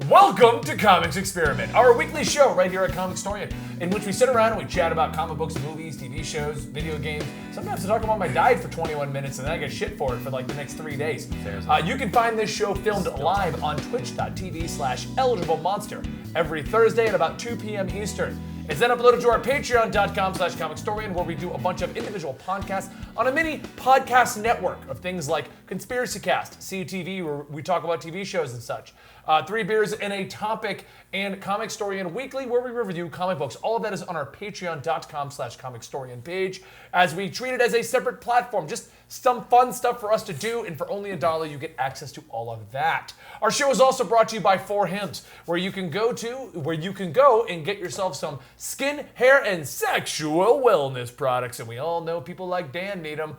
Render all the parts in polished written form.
Welcome to Comics Experiment, our weekly show right here at Comicstorian, in which we sit around and we chat about comic books, movies, TV shows, video games. Sometimes I talk about my diet for 21 minutes and then I get shit for it for like the next 3 days. You can find this show filmed live on twitch.tv/eligiblemonster every Thursday at about 2 p.m. Eastern. It's then uploaded to our patreon.com/comicstorian, where we do a bunch of individual podcasts on a mini podcast network of things like Conspiracy Cast, CTV, where we talk about TV shows and such. 3 Beers and a Topic, and Comicstorian Weekly, where we review comic books. All of that is on our patreon.com/comicstorian page, as we treat it as a separate platform. Just some fun stuff for us to do, and for only $1, you get access to all of that. Our show is also brought to you by 4 Hims, where you can go and get yourself some skin, hair, and sexual wellness products. And we all know people like Dan need them.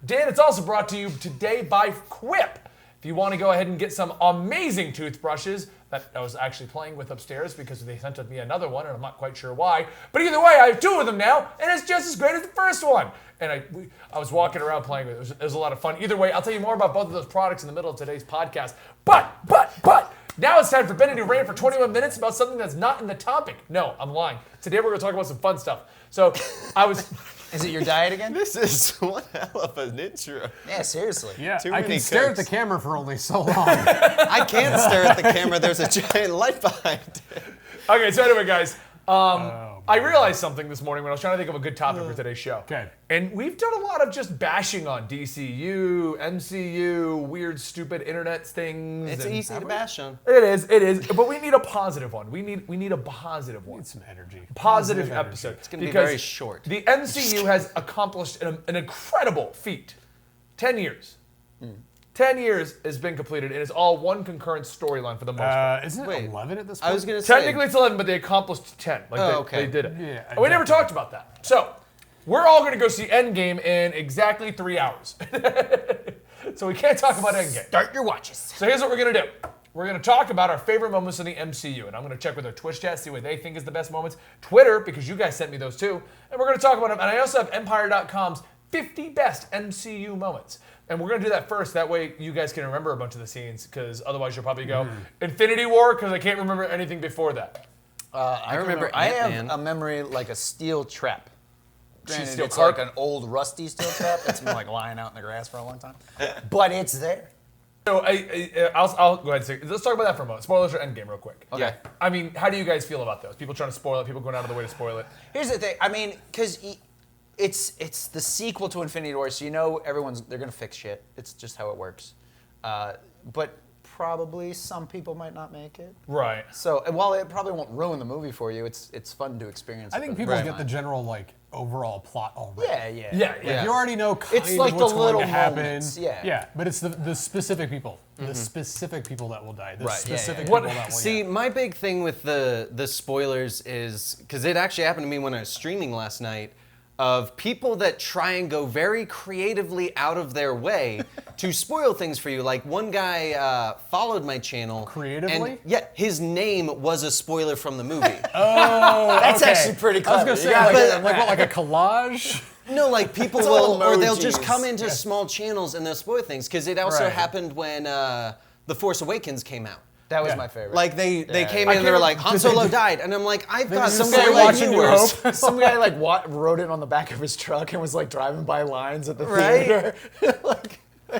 Dan, it's also brought to you today by Quip. If you want to go ahead and get some amazing toothbrushes that I was actually playing with upstairs because they sent me another one and I'm not quite sure why. But either way, I have 2 of them now and it's just as great as the first one. And I was walking around playing with it. It was a lot of fun. Either way, I'll tell you more about both of those products in the middle of today's podcast. But, now it's time for Benny to rant for 21 minutes about something that's not in the topic. No, I'm lying. Today we're going to talk about some fun stuff. So I was... Is it your diet again? This is one hell of an intro. Yeah, seriously. Yeah, I can stare at the camera for only so long. I can't stare at the camera. There's a giant light behind it. Okay, so anyway, guys, I realized something this morning when I was trying to think of a good topic for today's show. Okay. And we've done a lot of just bashing on DCU, MCU, weird, stupid internet things. It's easy to bash on. It is. But we need a positive one. We need a positive one. Need some energy. Positive episode. It's going to be very short. The MCU has accomplished an incredible feat. 10 years. 10 years has been completed, and it's all one concurrent storyline for the most part. Isn't it 11 at this point? I was going to say. Technically it's 11, but they accomplised 10. They did it. Yeah, and we never talked about that. So, we're all going to go see Endgame in exactly 3 hours. So we can't talk about Endgame. Start your watches. So here's what we're going to do. We're going to talk about our favorite moments in the MCU, and I'm going to check with our Twitch chat, see what they think is the best moments. Twitter, because you guys sent me those too. And we're going to talk about them. And I also have Empire.com's 50 best MCU moments. And we're going to do that first. That way you guys can remember a bunch of the scenes, because otherwise you'll probably go Infinity War, because I can't remember anything before that. I remember I Ant-Man. have a memory like a steel trap. Granted, steel it's carp? like an old rusty steel trap. It's been like lying out in the grass for a long time. But it's there. So I'll go ahead and say, let's talk about that for a moment. Spoilers for Endgame real quick. Okay. I mean, how do you guys feel about those? People trying to spoil it, people going out of the way to spoil it. Here's the thing. I mean, because it's the sequel to Infinity War, so you know they're going to fix shit. It's just how it works. But probably some people might not make it. Right. So while it probably won't ruin the movie for you, it's fun to experience. I think people get the general overall plot already. Yeah. You already know kind It's of like what's the going little to happen. moments, yeah. But it's the specific people. The specific people that will die. The specific What- people that will See, my big thing with the spoilers is, because it actually happened to me when I was streaming last night, of people that try and go very creatively out of their way to spoil things for you. Like one guy followed my channel. Creatively? And, yeah, his name was a spoiler from the movie. Oh, That's okay. actually pretty I was clever. going to say, You gotta like a collage? No, like people It's all will, or they'll just emojis. come into small channels and they'll spoil things. Because it also Right. happened when The Force Awakens came out. That was Yeah. my favorite. Like they came I in and they were can't- like, Han Solo died, and I'm like, I've got just some say guy like watching you New worse. Hope. Some guy wrote it on the back of his truck and was like driving by lines at the Right? theater.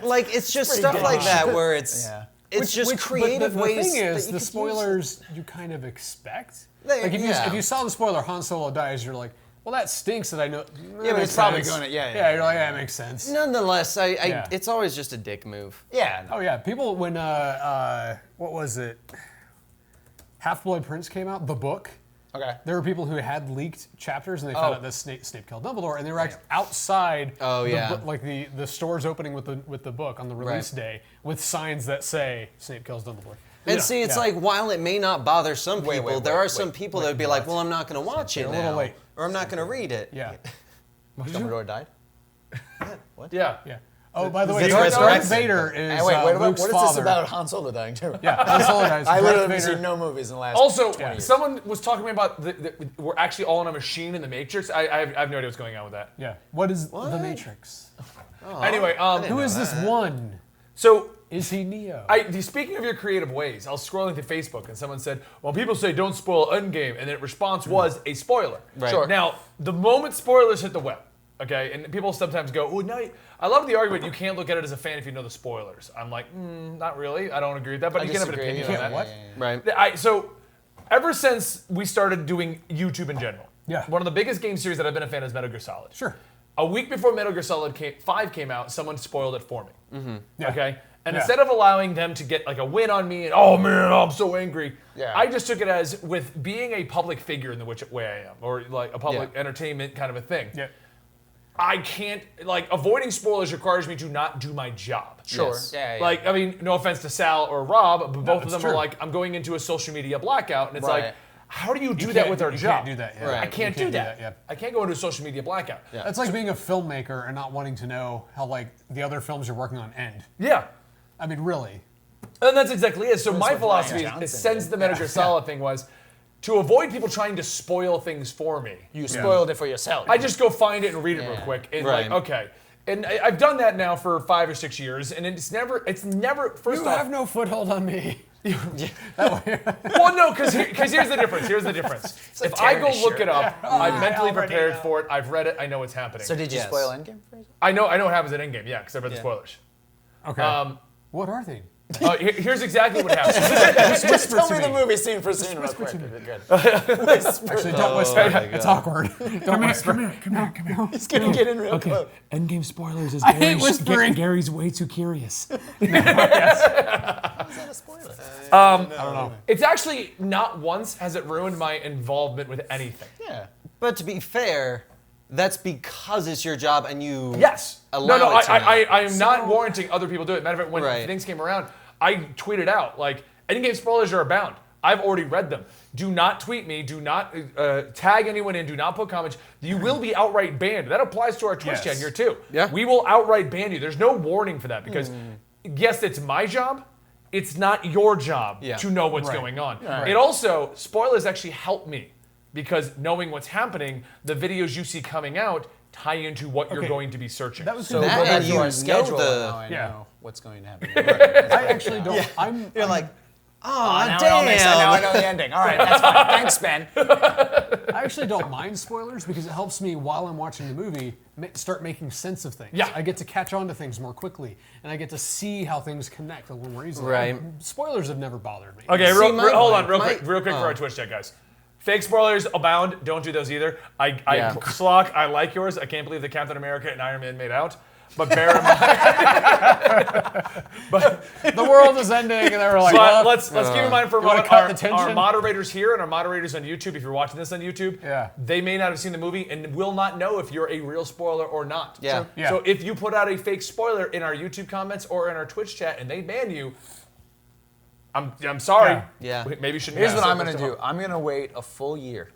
Like it's just pretty stuff good. like that where it's Yeah. it's just creative but the ways. thing is, that you the could spoilers you kind of expect. They- Like yeah. if you saw the spoiler, Han Solo dies, you're like, well, that stinks that I know. Yeah, but it's probably gonna- Yeah, yeah. you're like, yeah, it makes sense. use. Nonetheless, Yeah. it's always just a dick move. Yeah. Oh yeah, people when what was it? Half-Blood Prince came out, the book. Okay. There were people who had leaked chapters and they found out that Snape killed Dumbledore, and they were actually outside. Oh, yeah. the stores opening with the book on the release day with signs that say Snape kills Dumbledore. And see, it's like while it may not bother some people, there are some people that would be like, well, I'm not going to watch it a now, little late. or I'm not going to read it. Yeah, Dumbledore died? What? Yeah. yeah. Oh, by the way, It's Darth resurrected. Vader is Hey, wait, what Luke's is father. this about Han Solo dying too? Yeah, Han Solo dies. I Darth literally haven't Vader. seen no movies in the last Also, 20 years. someone was talking to me about we're actually all in a machine in the Matrix. I have no idea what's going on with that. Yeah. What is the Matrix? Anyway, Who is this one? so Is he Neo? Speaking of your creative ways, I was scrolling through Facebook and someone said, well, people say don't spoil Endgame, and the response was a spoiler. Right. Sure. Now, the moment spoilers hit the web, okay, and people sometimes go, oh, no, I love the argument you can't look at it as a fan if you know the spoilers. I'm like, not really. I don't agree with that, but you can have an disagree. opinion on that. What? Right. So, ever since we started doing YouTube in general, Yeah. one of the biggest game series that I've been a fan of is Metal Gear Solid. Sure. A week before Metal Gear Solid 5 came out, someone spoiled it for me. Yeah. Okay? And Yeah. instead of allowing them to get like a win on me and, oh man, I'm so angry, Yeah. I just took it as with being a public figure in the which way I am, or like a public entertainment kind of a thing. Yeah. I can't, like, avoiding spoilers requires me to not do my job. Sure. Yes. Yeah. Like, I mean, no offense to Sal or Rob, but both of it's them true. are like, I'm going into a social media blackout, and it's Right. like, how do you do You that can't- with our you job? can't do that, yeah. Right. I can't You do that. yeah. I can't go into a social media blackout. Yeah. That's like being a filmmaker and not wanting to know how like the other films you're working on end. Yeah. I mean, really. And that's exactly it. So my what philosophy Ryan is, Johnson since did. the Metal Gear Solid thing was, to avoid people trying to spoil things for me, You spoiled it for yourself. I just go find it and read it real Yeah. quick. And Right. like, okay. And I've done that now for 5 or 6 years, and it's never, first You off, have no foothold on me. well, no, because here's the difference. Here's the difference. If I go terrorist look shirt. it up, I'm mentally already prepared know. for it. I've read it. I know what's happening. So did you Yes. spoil Endgame for yourself? I know what happens at Endgame. Yeah, because I read the Yeah. spoilers. Okay. What are they? Here's exactly what happens. Just tell to me the me. movie scene for scene real quick. If you're good. Actually, don't whisper. my It's God. awkward. Don't whisper. Come here. He's gonna get in real close. Endgame spoilers is I hate whispering. Gary's way too curious. Is that a spoiler? I don't know. It's actually not once has it ruined my involvement with anything. Yeah. But to be fair, that's because it's your job and you Yes. allow No, it to I am not warranting other people do it. Matter of fact, when Right. things came around, I tweeted out, like, Endgame spoilers are abound. I've already read them. Do not tweet me. Do not tag anyone in. Do not put comments. You will be outright banned. That applies to our Twitch Yes. chat here, too. Yeah. We will outright ban you. There's no warning for that because, yes, it's my job. It's not your job Yeah. to know what's Right. going on. Right. It also, spoilers actually help me because knowing what's happening, the videos you see coming out tie into what you're Okay. going to be searching. That was So gonna That go be back and to you our know schedule. the- Now I Yeah. know what's going to happen. I actually don't. You're like, oh, Now it all makes sense. Now I know the ending. All right, that's fine. Thanks, Ben. I actually don't mind spoilers because it helps me while I'm watching the movie start making sense of things. Yeah. I get to catch on to things more quickly, and I get to see how things connect a little more easily. Right. Spoilers have never bothered me. Okay, See, my hold on, point- real my- quick for our Twitch chat, guys. Fake spoilers abound. Don't do those either. Yeah. Slock, I like yours. I can't believe that Captain America and Iron Man made out. But bear in mind, The world is ending, and they were like, so well, let's keep in mind for a you wanna moment cut our, the tension? our moderators here and our moderators on YouTube. If you're watching this on YouTube, Yeah. they may not have seen the movie and will not know if you're a real spoiler or not. Yeah. Yeah. So if you put out a fake spoiler in our YouTube comments or in our Twitch chat and they ban you, I'm sorry. Yeah. Maybe you shouldn't. Here's have what I'm so gonna much to do. I'm gonna wait a full year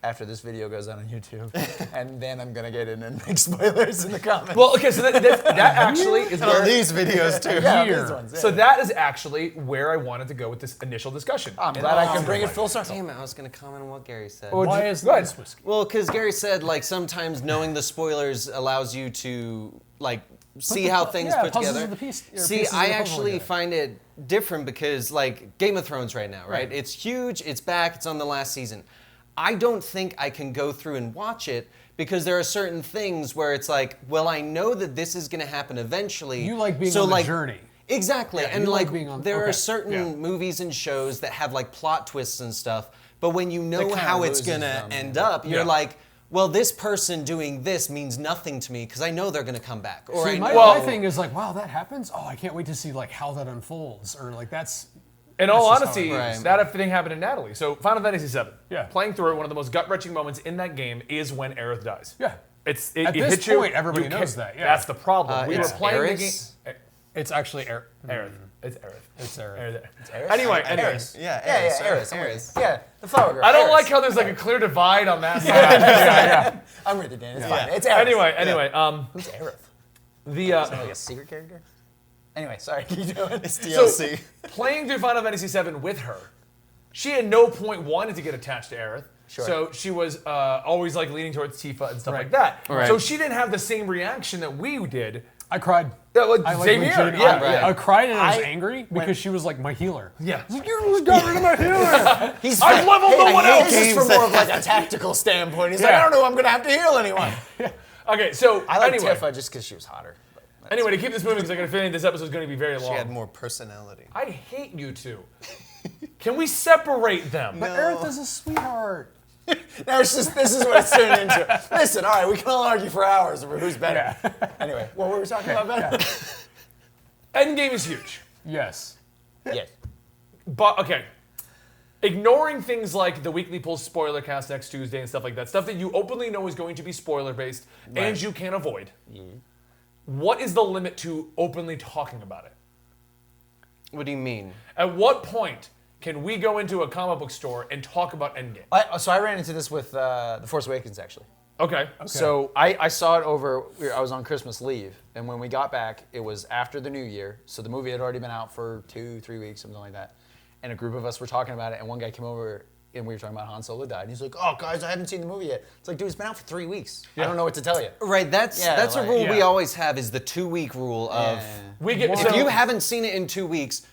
after this video goes out on YouTube, and then I'm gonna get in and make spoilers in the comments. Well, okay, so that actually is where these videos too. yeah, year. these ones, yeah. So that is actually where I wanted to go with this initial discussion. I'm glad I can bring it full circle. Damn it, I was going to comment on what Gary said. why is Go ahead. this whiskey? Well, because Gary said, like, sometimes knowing the spoilers allows you to, like, see the how pu- things yeah, put puzzles together. of the piece- or See, pieces of I the puzzle actually together. find it different because, like, Game of Thrones right now, right? Right. It's huge, it's back, it's on the last season. I don't think I can go through and watch it because there are certain things where it's like, well, I know that this is going to happen eventually. You like being so, on the like, journey. Exactly, Yeah, and you like like being on- there okay, are certain yeah. movies and shows that have like plot twists and stuff, but when you know kinda how it's loses gonna them, end yeah. up, you're Yeah. like, well, this person doing this means nothing to me because I know they're gonna come back. Or See, I my, know, my thing is like, wow, that happens. Oh, I can't wait to see like how that unfolds, or like that's. In all That's just honesty, how it is. that thing happened in Natalie. So Final Fantasy VII. Yeah. Playing through it, one of the most gut-wrenching moments in that game is when Aerith dies. Yeah. It At it this hits you. point, everybody you knows can't- that, yeah. That's the problem. We were it's playing Aerith's? the game. It's actually Aerith. It's Aerith. It's Aerith. Aerith? Anyway. Yeah, Aerith. Yeah, the flower girl. I don't Aerith. like how there's like a clear divide on that side. I'm with you, Dan. It's fine. It's Aerith. Anyway, Who's Aerith? the Like a secret character? Anyway, sorry. Keep doing. It's so playing through Final Fantasy VII with her, she at no point wanted to get attached to Aerith. Sure. So she was always like leaning towards Tifa and stuff like that. Right. So she didn't have the same reaction that we did. I cried. Same here. legit- Yeah. Right. I cried and I was I- angry because she was like my healer. Yeah. I was like, you got rid of my healer. I've leveled no one else. This is from more of like a tactical standpoint. He's like, Yeah. I don't know, I'm gonna have to heal anyone. Okay, so I like anyway. Tifa just because she was hotter. But Anyway, to keep this moving, because I got a feeling this episode is going to be very She long. had more personality. I hate you two. Can we separate them? But Earth is a sweetheart. now it's just this is what it's turned into. Listen, all right, we can all argue for hours over who's better. Anyway, what were we talking about, Ben? Endgame is huge. Yes. Yes. But, okay. Ignoring things like the weekly pulse spoiler cast next Tuesday and stuff like that, stuff that you openly know is going to be spoiler based and you can avoid. What is the limit to openly talking about it? What do you mean? At what point can we go into a comic book store and talk about Endgame? So I ran into this with The Force Awakens, actually. Okay. So I saw it over, I was on Christmas leave, and when we got back, it was after the New Year, so the movie had already been out for 2-3 weeks, something like that. And a group of us were talking about it, and one guy came over, and we were talking about Han Solo died. And he's like, oh, guys, I haven't seen the movie yet. It's like, dude, it's been out for 3 weeks. I don't know what to tell you. Right, that's Yeah, a like- rule we Yeah. always have is the 2-week rule of We get if so, you haven't seen it in 2 weeks,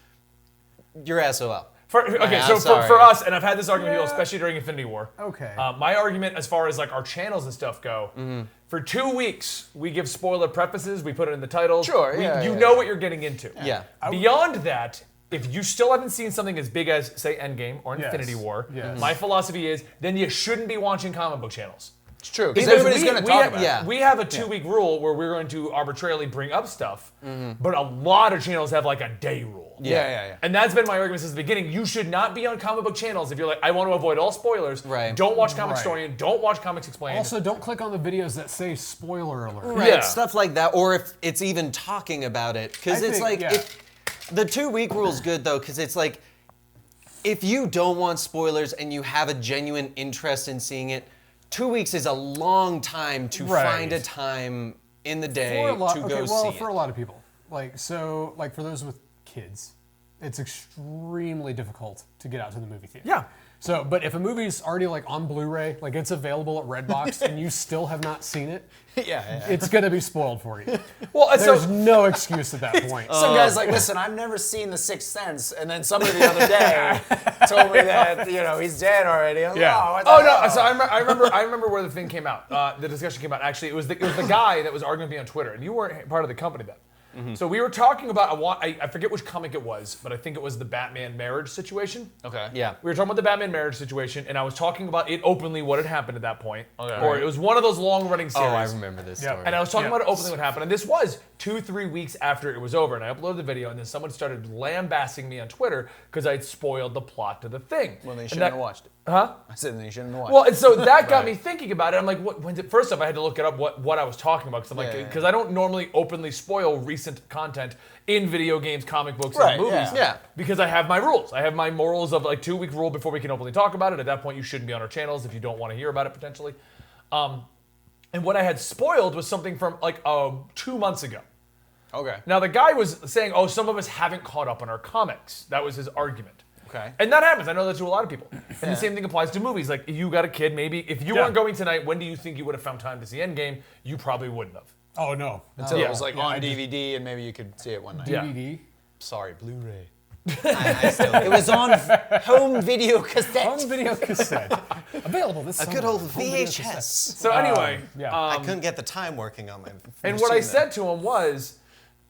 you're SOL. Okay, I'm so sorry. for us, and I've had this argument with people, especially during Infinity War. Okay. My argument, as far as like our channels and stuff go, for 2 weeks we give spoiler prefaces. We put it in the titles. Sure, You yeah. know what you're getting into. Yeah. Beyond that, if you still haven't seen something as big as, say, Endgame or Yes. Infinity War, Yes. my philosophy is then you shouldn't be watching comic book channels. It's true, because Because everybody's going to talk about yeah. it. We have a 2-week rule where we're going to arbitrarily bring up stuff, but a lot of channels have like a day rule. Yeah. And that's been my argument since the beginning. You should not be on comic book channels if you're like, I want to avoid all spoilers. Right. Don't watch Comicstorian. Don't watch Comics Explained. Also, don't click on the videos that say spoiler alert. Right, Yeah. stuff like that, or if it's even talking about it, because I it's think, like yeah. the 2-week rule is good though, because it's like if you don't want spoilers and you have a genuine interest in seeing it, 2 weeks is a long time to Right. find a time in the day For a lot, to okay, go well, see for it. a lot of people, like for those with kids, it's extremely difficult to get out to the movie theater. Yeah. So, but if a movie's already like on Blu-ray, like it's available at Redbox, and you still have not seen it, Yeah. it's gonna be spoiled for you. well, and There's so no excuse at that point. Some guy's like, listen, I've never seen The Sixth Sense, and then somebody the other day told me that, he's dead already. I'm Yeah. like, Oh no! So I remember where the thing came out. The discussion came out. Actually, it was the guy that was arguing with me on Twitter, and you weren't part of the company then. So we were talking about I forget which comic it was, but I think it was the Batman marriage situation. Okay. Yeah. We were talking about the Batman marriage situation, and I was talking about it openly, what had happened at that point. Okay. Or it was one of those long-running series. Oh, I remember this Yeah. story. And I was talking Yeah. about it openly what happened, and this was 2-3 weeks after it was over, and I uploaded the video, and then someone started lambasting me on Twitter because I'd spoiled the plot to the thing. Well, then you And shouldn't that- have watched it. Huh? I said, then you shouldn't have watched Well, it. and so that got me thinking about it. I'm like, first off, I had to look it up what I was talking about because I'm like, Yeah. because I don't normally openly spoil recent content in video games, comic books, Right, and movies. yeah. Because I have my rules. I have my morals of like 2-week rule before we can openly talk about it. At that point, you shouldn't be on our channels if you don't want to hear about it potentially. And what I had spoiled was something from like 2 months ago. Okay. Now the guy was saying, "Oh, some of us haven't caught up on our comics." That was his argument. Okay. And that happens. I know that to a lot of people. And the same thing applies to movies. Like, you got a kid, maybe if you weren't going tonight, when do you think you would have found time to see Endgame? You probably wouldn't have. Oh no. Until Yeah. it was like Yeah, on I just- DVD and maybe you could see it one night. Yeah. DVD. Sorry, Blu-ray. It was on home video cassette. Home video cassette. Available this a summer. good old Home video VHS. cassette. So anyway, Yeah. I couldn't get the time working on my and what I machine, said to him was,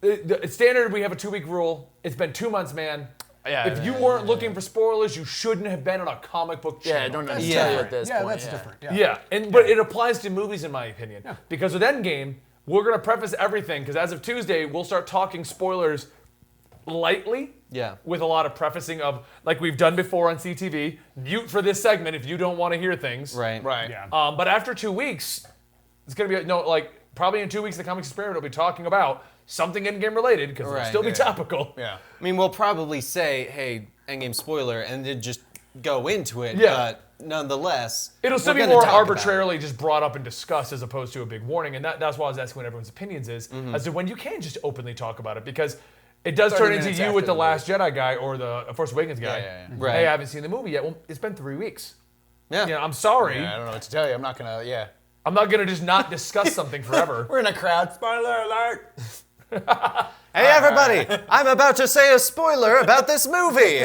it's standard, we have a 2-week rule. It's been 2 months, man. Yeah, if you weren't looking for spoilers, you shouldn't have been on a comic book channel. Yeah, don't Yeah. tell you at this Yeah, point. that's different. Yeah. Yeah, but it applies to movies in my opinion. Because with Endgame, we're gonna preface everything because as of Tuesday, we'll start talking spoilers lightly. Yeah. With a lot of prefacing of like we've done before on CTV. Mute for this segment if you don't want to hear things. Right. Right. Yeah. But after 2 weeks, it's gonna be probably in 2 weeks the Comics Experiment will be talking about something Endgame related because it'll Right, still be yeah. topical. Yeah. I mean, we'll probably say, hey, Endgame spoiler, and then just go into it. Yeah. But nonetheless, It'll still we're be gonna more talk about it. arbitrarily just brought up and discussed as opposed to a big warning. And that's why I was asking what everyone's opinions is Mm-hmm. as to when you can just openly talk about it because it does 30 turn into minutes you after with the the Last Jedi guy or the Force Awakens guy. Yeah. Right. Hey, I haven't seen the movie yet. Well, it's been 3 weeks. Yeah. You know, I'm sorry. Yeah, I don't know what to tell you. I'm not gonna. Yeah. I'm not gonna just not discuss something forever. We're in a crowd. Spoiler alert. Hey, everybody! I'm about to say a spoiler about this movie.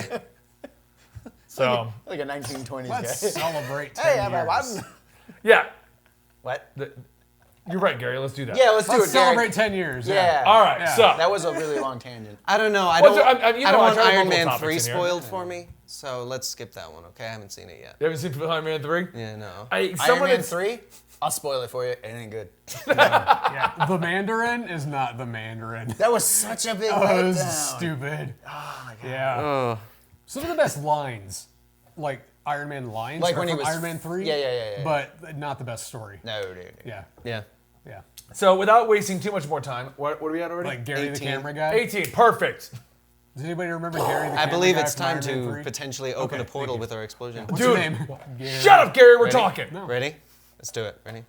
So, Like a 1920s Let's guy. celebrate 10 Hey, years. everyone. yeah. What? You're right, Gary. Let's do that. Yeah, let's do Let's it, Gary. celebrate 10 years. Yeah. All right, Yeah. so. That was a really long tangent. I don't know. I What's don't. your- I- you I know, don't I want tried Iron multiple Man topics 3 in here. spoiled for me. So let's skip that one, okay? I haven't seen it yet. You haven't seen Iron Man 3? Yeah, no. Iron Someone Man had- 3? I'll spoil it for you. It ain't good. Yeah. The Mandarin is not the Mandarin. That was such a big That was letdown. stupid. Oh my god. Yeah. Some of the best lines, like Iron Man lines, Like are when he from was- Iron Man 3. Yeah. But not the best story. No, dude. Yeah. Yeah. Yeah. So, without wasting too much more time, what are we at already? Like Gary the 18. camera guy. 18. Perfect. Does anybody remember Gary the camera I believe guy it's from time Iron Man to 3? potentially open Okay, a portal thank you. with our explosion. What's Dude, your name? Gary. Shut up, Gary. We're Ready? talking. Ready? Let's do it. Ready?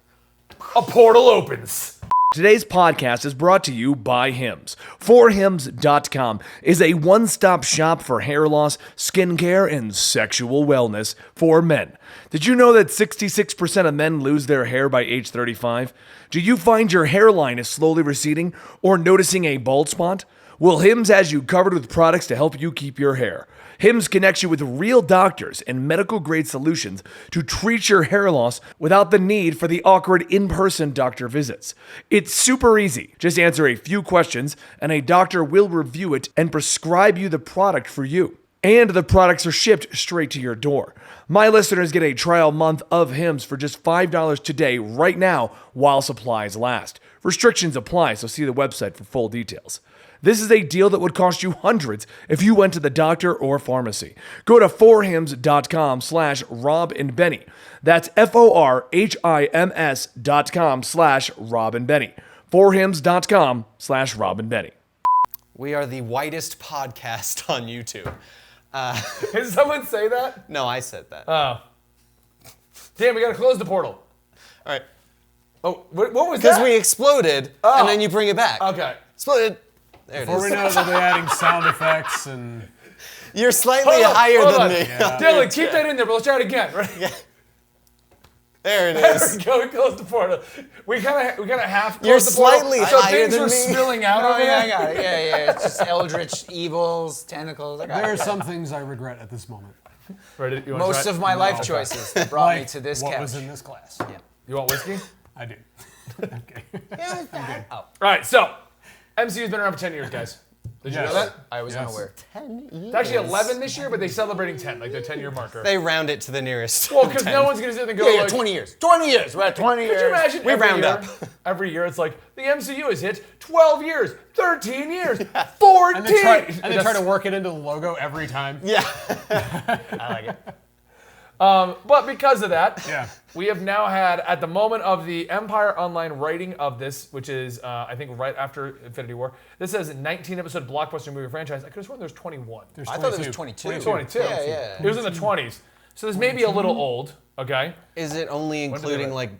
A portal opens. Today's podcast is brought to you by Hims. ForHims.com is a one-stop shop for hair loss, skincare, and sexual wellness for men. Did you know that 66% of men lose their hair by age 35? Do you find your hairline is slowly receding or noticing a bald spot? Well, Hims has you covered with products to help you keep your hair. Hims connects you with real doctors and medical-grade solutions to treat your hair loss without the need for the awkward in-person doctor visits. It's super easy. Just answer a few questions, and a doctor will review it and prescribe you the product for you. And the products are shipped straight to your door. My listeners get a trial month of Hims for just $5 today, right now, while supplies last. Restrictions apply, so see the website for full details. This is a deal that would cost you hundreds if you went to the doctor or pharmacy. Go to forhims.com/Rob and Benny. That's FORHIMS.com/Rob and Benny. Forhims.com/Rob and Benny. We are the whitest podcast on YouTube. Did someone say that? No, I said that. Oh. Damn, we gotta close the portal. All right. Oh, what was Because that? we exploded, and then you bring it back. Okay. Exploded. There it Before we is. know it, they'll be adding sound effects and. You're slightly Hold on, higher hold than on. me. Dylan, keep that in there, but let's try it again. Right? There it There is. we go. We closed the portal. We kind of half You're closed the portal. slightly so higher things than are me. spilling out Oh, over yeah, I there. got it. Yeah. It's just eldritch evils, tentacles. I got There are it. some things I regret at this moment. Ready? You wanna Most try it? of my life choices that brought me Like to this what couch. was in this class. You want whiskey? I do. Okay. All right. So, MCU's been around for 10 years, guys. Did you know that? I was Yes. unaware. It's actually 11 this year, but they're celebrating 10, like their 10-year marker. They round it to the nearest. Well, because 10. no one's gonna sit there and go Yeah, like, 20 years. 20 years. We're at 20 years. Could you imagine? We every round year, up. Every year, it's like the MCU has hit 12 years, 13 years, 14. And they try to work it into the logo every time. Yeah. I like it. But because of that, Yeah. we have now had, at the moment of the Empire Online writing of this, which is, I think, right after Infinity War, this says a 19-episode blockbuster movie franchise. I could have sworn there's 21. There's I thought it was 22. 22. Yeah. It was in the 20s. So this may be a little old, okay? Is it only did they including write? like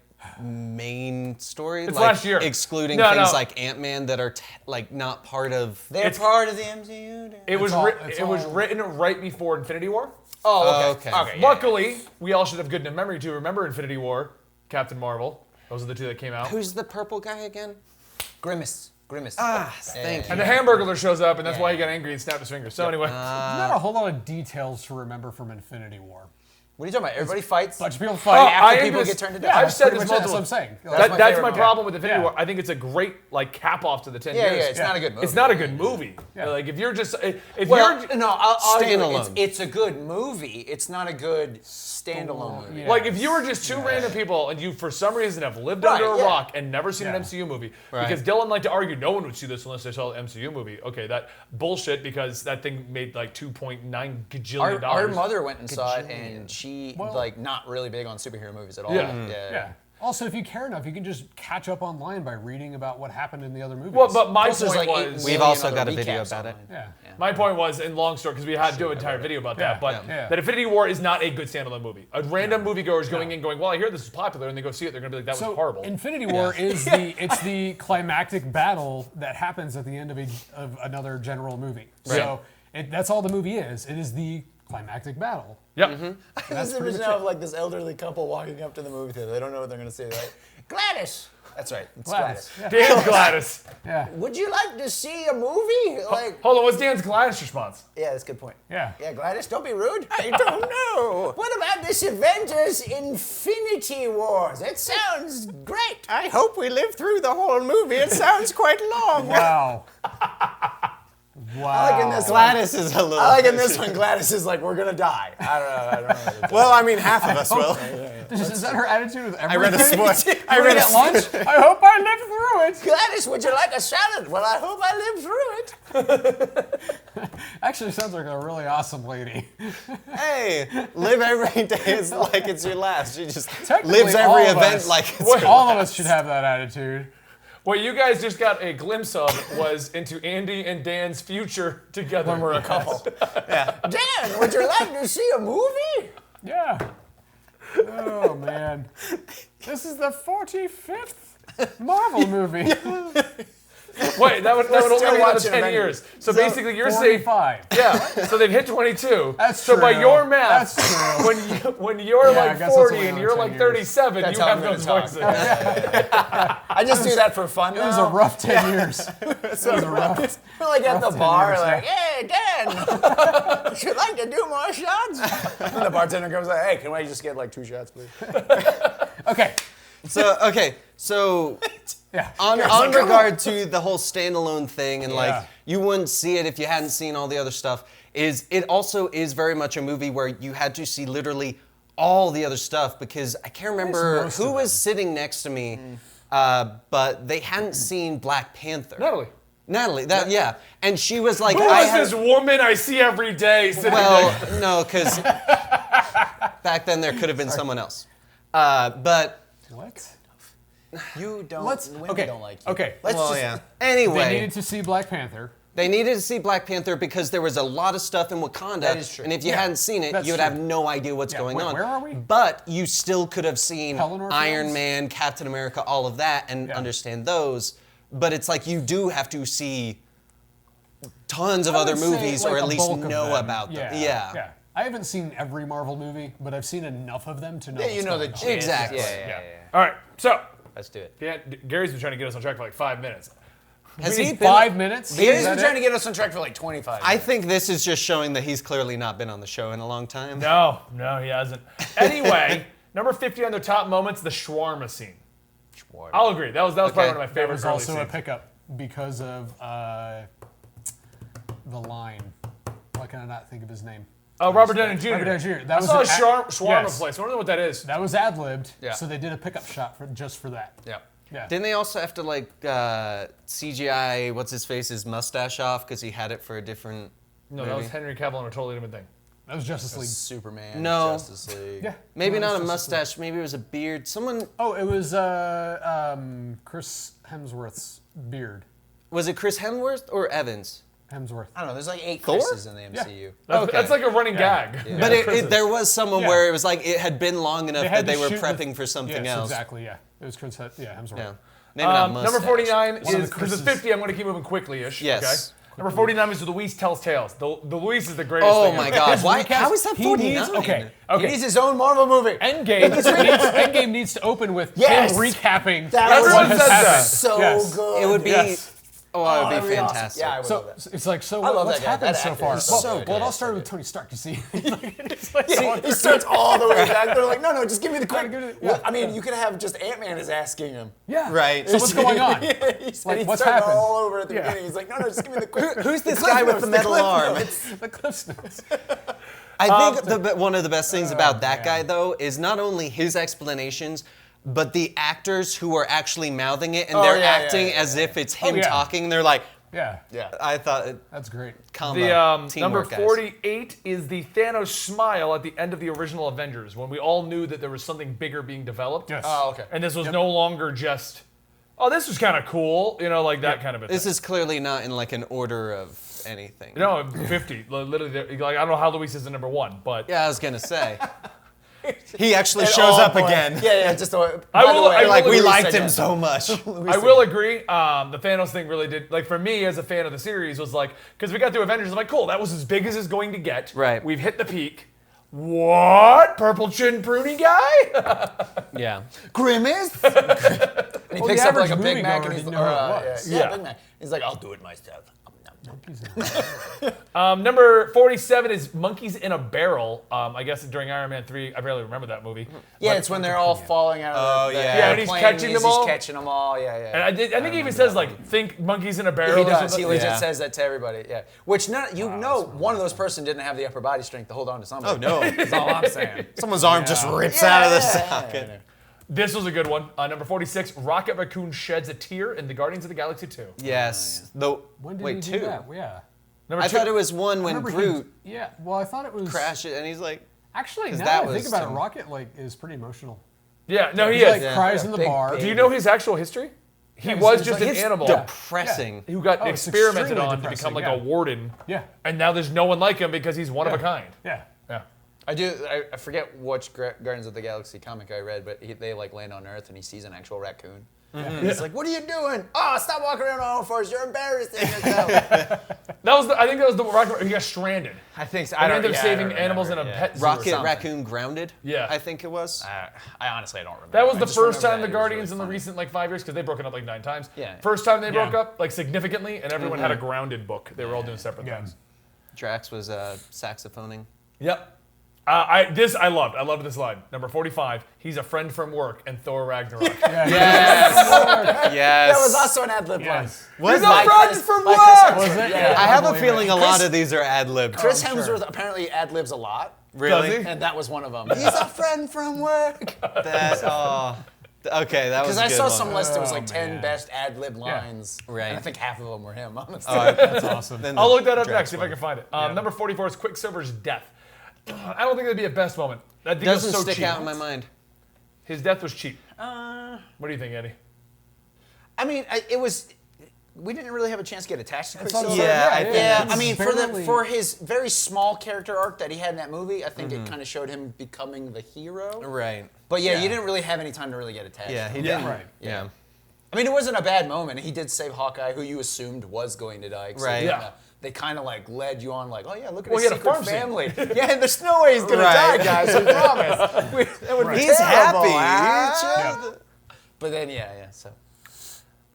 main story? It's like, last year. Excluding No, things no. like Ant-Man that are like not part of. They're It's- part of the MCU. dude. It was, all- writ- it's it was all- written right before Infinity War. Oh, okay. okay. yeah. Luckily, we all should have good memory to remember Infinity War, Captain Marvel. Those are the two that came out. Who's the purple guy again? Grimace. Thank you. And the Hamburglar shows up, and that's why he got angry and snapped his finger. So anyway, Not a whole lot of details to remember from Infinity War. What are you talking about? Everybody fights. Bunch of people Oh, fight. I after am people just- get turned to yeah, death. I've said Pretty this much multiple. that's what I'm saying. That's That's my my favorite problem with Infinity Yeah. War. I think it's a great like cap off to the 10 Yeah, years. it's not a good movie. It's not a good movie. Yeah. Like if you're just if Well, you're no, I'll argue Standalone. it's a good movie. It's not a good standalone movie. Yeah. like if you were just two random people and you for some reason have lived Right, under a yeah. rock and never seen Yeah. an MCU movie, Right. because Dylan liked to argue no one would see this unless they saw the MCU movie. Okay, that bullshit because that thing made like $2.9 gajillion. Our mother went and saw it, and she like not really big on superhero movies at all. Yeah. Yeah. Also, if you care enough, you can just catch up online by reading about what happened in the other movies. Well, but my Plus, there's point like 8 was. We've million also other got a video recaps about it. online. yeah. My point was, in long story, because we had to do an entire video about that, Yeah, but yeah. that Infinity War is not a good standalone movie. A random moviegoer is going in going, well, I hear this is popular, and they go see it, they're going to be like, that So was horrible. Infinity War is the climactic battle that happens at the end of another general movie. So that's all the movie is. It is the climactic battle. Yep. That's the pretty vision much of like this elderly couple walking up to the movie theater. They don't know what they're gonna say. They're like, Gladys, That's right. It's Gladys. Gladys. Yeah. Dan's Gladys. Yeah. Would you like to see a movie? Like, Hold on, what's Dan's Gladys response? yeah, that's a good point. Yeah. Yeah, Gladys, don't be rude. I don't know. What about this Avengers Infinity Wars? It sounds great. I hope we live through the whole movie. It sounds quite long. Wow. Wow. I like in this Gladys is a little. I like in this one, Gladys is like, we're gonna die. I don't know. Well, I mean, half of us will. Is that her attitude with everything? I read a spoil. I read at lunch. I hope I live through it. Gladys, would you like a salad? Well, I hope I live through it. Actually, sounds like a really awesome lady. Hey, live every day as like it's your last. She just Technically, lives all every of event us- like it's All of us should have that attitude. What you guys just got a glimpse of was into Andy and Dan's future together. When we're a couple. Dan, would you like to see a movie? Yeah. Oh man. This is the 45th Marvel movie. Wait, that would only still be another watching 10 Avengers. years. So basically, you're saying 45. yeah. So they've hit 22. That's so by true. your math, That's true. when you're Yeah, I like guess that's 40 only and another you're 10 like years. 37, That's you how have I'm those gonna voices. I just do that for fun It was a now. rough 10 years. It was a rough. We're like at the 10 bar, years, like, hey, Dan, would you like to do more shots? And the bartender comes like, hey, can I just get like 2 shots, please? Okay. So Yeah. on regard to the whole standalone thing and Yeah. like you wouldn't see it if you hadn't seen all the other stuff, is it also is very much a movie where you had to see literally all the other stuff because I can't remember most who of was sitting next to me, but they hadn't seen Black Panther. Natalie, yeah, and she was like, who I is had, this woman I see every day sitting there? well, no, because back then there could have been someone else, but What? You don't, women Okay. don't like you. Okay. Let's well, just, yeah. They Anyway, needed to see Black Panther. they needed to see Black Panther because there was a lot of stuff in Wakanda, That is true. and if you Yeah, hadn't seen it, that's you would true. have no idea what's going wait, on. where are we? But you still could have seen Pelennor Iron Fields? Man, Captain America, all of that, and Yeah. understand those. But it's like you do have to see tons of I other would say, movies, like, or at a least bulk of know them. about them. Yeah. I haven't seen every Marvel movie, but I've seen enough of them to know. yeah, you what's know the going on. gist. Exactly. Yeah. All right, so Let's do it. yeah, Gary's been trying to get us on track for like 5 minutes. Has We he need been? 5 minutes? He's Is been that trying it? to get us on track for like 25 I minutes. think this is just showing that he's clearly not been on the show in a long time. No, he hasn't. Anyway, number 50 on their top moments, the shawarma scene. I'll agree. That was probably one of my That favorite was early also a scenes. pickup because of the line. Why can I not think of his name? Oh, Robert Downey Jr. Robert Downey Jr. That I was saw a an shawarma yes. place. I don't know what that is. That was ad-libbed, Yeah. so they did a pickup shot just for that. Yeah. Yeah. Didn't they also have to like CGI what's his face's mustache off because he had it for a different No, that was Henry Cavill on a totally different thing. That was Justice League. Superman, No. Justice League. Yeah. Maybe No, not a it was Justice League. mustache. Maybe it was a beard. Someone Oh, it was Chris Hemsworth's beard. was it Chris Hemsworth or Evans? Hemsworth. I don't know. There's like 8 Thor? Chris's in the MCU. That's like a running gag. But there was someone Yeah. where it was like it had been long enough had that to they were shoot prepping for something yes, else. exactly, yeah. It was Chris Hemsworth. Yeah. Maybe not mustache. Number 49 One of is, the because it's Chris's. 50, I'm going to keep moving quickly-ish. Yes. Okay? Number 49 is Luis Tells Tales. The Luis is the greatest Oh thing my ever. God! Why? Recast- How is that he 49? needs- okay. He needs his own Marvel movie. Endgame needs to open with Yes! him recapping That what was Everyone has says happened. that. so Yes. good. It would be. Yes. Oh, it would that'd be be awesome. fantastic. Yeah, I would So love that. it's like, so I love what's that guy. happened That so actor far? is Well, so good. well, it all Yeah, started so with good. Tony Stark, you see. He starts all the way back. They're like, no, just give me the quick. give it- Well, I mean, you could have just Ant-Man is asking him. Yeah. Right. So what's going on? He's Like, he's what's starting happened? all over at the Yeah. beginning. He's like, no, just give me the quick. Who's this Cliff guy with Notes, the metal Cliff arm? Notes. The Cliff Notes. I think one of the best things about that man. guy, though, is not only his explanations, but the actors who are actually mouthing it and Oh, they're yeah, acting yeah, as if it's him yeah. talking. They're like, Yeah. Yeah. I thought, That's great. combo, The number teamwork, guys. 48 is the Thanos smile at the end of the original Avengers, when we all knew that there was something bigger being developed. Yes. Oh, okay. And this was no longer just, oh, this was kind of cool, like that kind of a thing. This is clearly not in like an order of anything. No, 50. Literally, like, I don't know how Luis is the number 1, but Yeah, I was gonna say. He actually At shows all up points. again. Yeah, just I by the will- way, I Like will we agree liked said him yes. so much. I will agree. The Thanos thing really did, like, for me as a fan of the series, was like, because we got through Avengers, I'm like, cool, that was as big as it's going to get. Right. We've hit the peak. What? Purple chin pruny guy? Yeah. Grimace. And he Well, picks the up like a average Big Mac moviegoer and he's didn't know what it was. yeah, Yeah. Big Mac. He's like, I'll do it myself. Number 47 is Monkeys in a Barrel. I guess during Iron Man 3, I barely remember that movie. Yeah, it's when they're all falling out of the yeah. Yeah, and he's plane, catching them all. He's catching them all, yeah. And I think he even says, like, think monkeys in a barrel. He or does. something. He legit Yeah. says that to everybody. Yeah. Which one of those person didn't have the upper body strength to hold on to somebody. Oh, no. That's all I'm saying. Someone's arm just rips out of the socket. This was a good one. Number 46, Rocket Raccoon sheds a tear in the Guardians of the Galaxy 2. Yes. Though, When did wait, he 2? do that? Yeah. Number I 2, thought it was one when Remember Groot Yeah. Well, I thought it was. crashed it, and he's like, Actually, now that that I was think about some- it, Rocket like is pretty emotional. Yeah, no, he He is. like cries in the Big bar. baby. Do you know his actual history? He Yeah, was he's just like- an it's animal depressing. who got Oh, it's experimented extremely on to depressing, become like yeah. a warden. Yeah. And now there's no one like him because he's one of a kind. Yeah. Yeah. I forget which Guardians of the Galaxy comic I read, but they like land on Earth and he sees an actual raccoon. And he's like, "What are you doing? Oh, stop walking around on all fours. You're embarrassing yourself." I think that was the Rocket. He got stranded. I think so. I I don't ended up yeah, I saving don't animals in a remember, pet zoo. or Rocket something. Raccoon grounded. Yeah. I think it was. I honestly don't remember. That was I the just first remember time the that. It was Guardians really in the funny. recent like 5 years because they've broken up like 9 times. Yeah. First time they broke Yeah. up like significantly, and everyone had a grounded book. They were all doing separate Yeah. things. Drax was saxophoning. Yep. I loved this line. Number 45. He's a friend from work, and Thor Ragnarok. Yes. That was also an ad lib line. Yes. He's a By friend Chris- from by Chris work. Hemsworth. Was it? Yeah. I have a Probably feeling a Chris- lot of these are ad libbed. Chris sure. Hemsworth apparently ad libs a lot, Really? Does he? and that was one of them. He's a friend from work. That. Okay, that was. Because a I good saw one. some list. It was like Oh, 10 man. best ad lib lines. Right. And I think half of them were him. Honestly. That's awesome. Then I'll the look that up Drax next, see if I one. can find it. Number 44 is Quicksilver's death. I don't think that'd be a best moment. I think it was Doesn't so stick cheap. out in my mind. His death was cheap. What do you think, Eddie? I mean, it was. We didn't really have a chance to get attached to That's what I'm Quicksilver. saying. Yeah, I think Yeah, it's I mean, barely- for his very small character arc that he had in that movie, I think it kind of showed him becoming the hero. Right. But yeah, Yeah. you didn't really have any time to really get attached. Yeah, to he him. didn't. Right. Yeah. I mean, it wasn't a bad moment. He did save Hawkeye, who you assumed was going to die. So Right. Yeah. They kind of like led you on, like, oh yeah, look at Well, his he had a secret farm scene. family. Yeah, there's no way he's gonna Right. die, guys. We promise. That would be He's terrible. happy. But then, yeah. So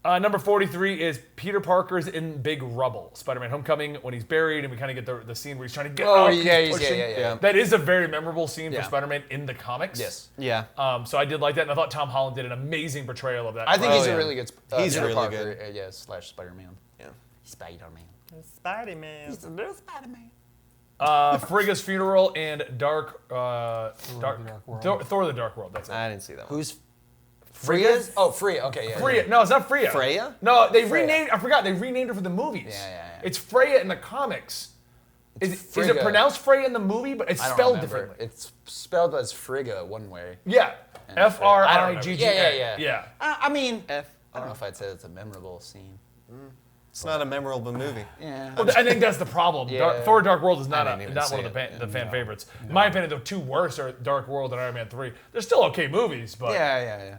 Number 43 is Peter Parker's in Big Rubble, Spider-Man: Homecoming, when he's buried, and we kind of get the scene where he's trying to get Oh, up. yeah, he's yeah, pushing. yeah. That is a very memorable scene Yeah. for Spider-Man in the comics. yes, Yeah. So I did like that, and I thought Tom Holland did an amazing portrayal of that. I think Oh, he's yeah. a really good. He's Peter really Parker, good. yeah, slash Spider-Man. Yeah. Spider-Man. Spider-Man. He's a little Spider-Man. Frigga's funeral and Thor: The Dark World. That's it. I didn't see that one. Who's Freya's? Oh, Freya. Okay, yeah. Freya. No, it's not Freya. Freya? No, they Freya. renamed. I forgot. They renamed her for the movies. Yeah. It's Freya in the comics. Is it Frigga. pronounced Freya in the movie? But it's I don't spelled remember. differently. It's spelled as Frigga one way. Yeah. And Freya. Frigga. Yeah. Yeah. I mean, F. I don't know if I'd say it's a memorable scene. It's not a memorable movie. Yeah. Well, I think that's the problem. Yeah. Thor: Dark World is not I didn't even not see one of it. the fan favorites. In my opinion, the two worst are Dark World and Iron Man 3. They're still okay movies, but Yeah.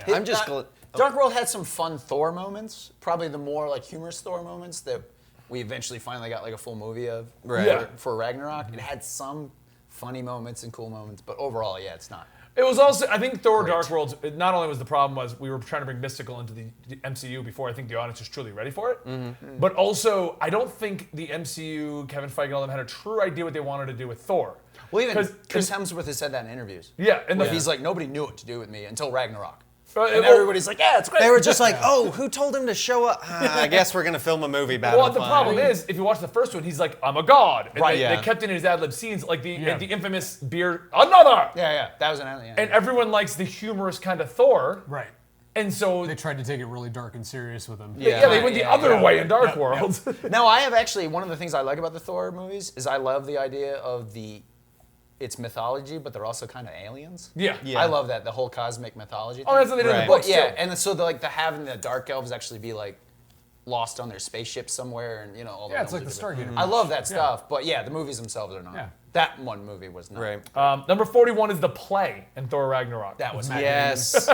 I'm just. Dark World had some fun Thor moments. Probably the more like humorous Thor moments that we eventually finally got like a full movie of. Right. Yeah. For Ragnarok, it had some funny moments and cool moments, but overall, yeah, it's not. it was also. I think Thor: Dark World. Not only was the problem was we were trying to bring mystical into the MCU before I think the audience was truly ready for it, but also I don't think the MCU, Kevin Feige and all them had a true idea what they wanted to do with Thor. Well, even 'Cause- Chris Hemsworth has said that in interviews. Yeah, and Where he's like, nobody knew what to do with me until Ragnarok. And well, everybody's like, yeah, it's great. They were just like, oh, who told him to show up? I guess we're gonna film a movie about Well, him. the Fine. problem is, if you watch the first one, he's like, "I'm a god," and Right, they yeah. kept it in his ad lib scenes, like the Yeah. the infamous beer, another. Yeah, that was an yeah. And everyone likes the humorous kind of Thor, Right. and so They tried to take it really dark and serious with him. yeah, they went the Yeah, other yeah. way in Dark World. No, I have actually one of the things I like about the Thor movies is I love the idea of it's mythology, but they're also kind of aliens. Yeah. I love that, the whole cosmic mythology thing. Oh, that's what they did in the Right. books yeah, too. and so the having the dark elves actually be like lost on their spspaceship somewhere, and all the Yeah, it's like elves the are different. Stargazer. I love that stuff, but yeah, the movies themselves are not. Yeah. That one movie was not. Right. Number 41 is the play in Thor Ragnarok. That was Yes.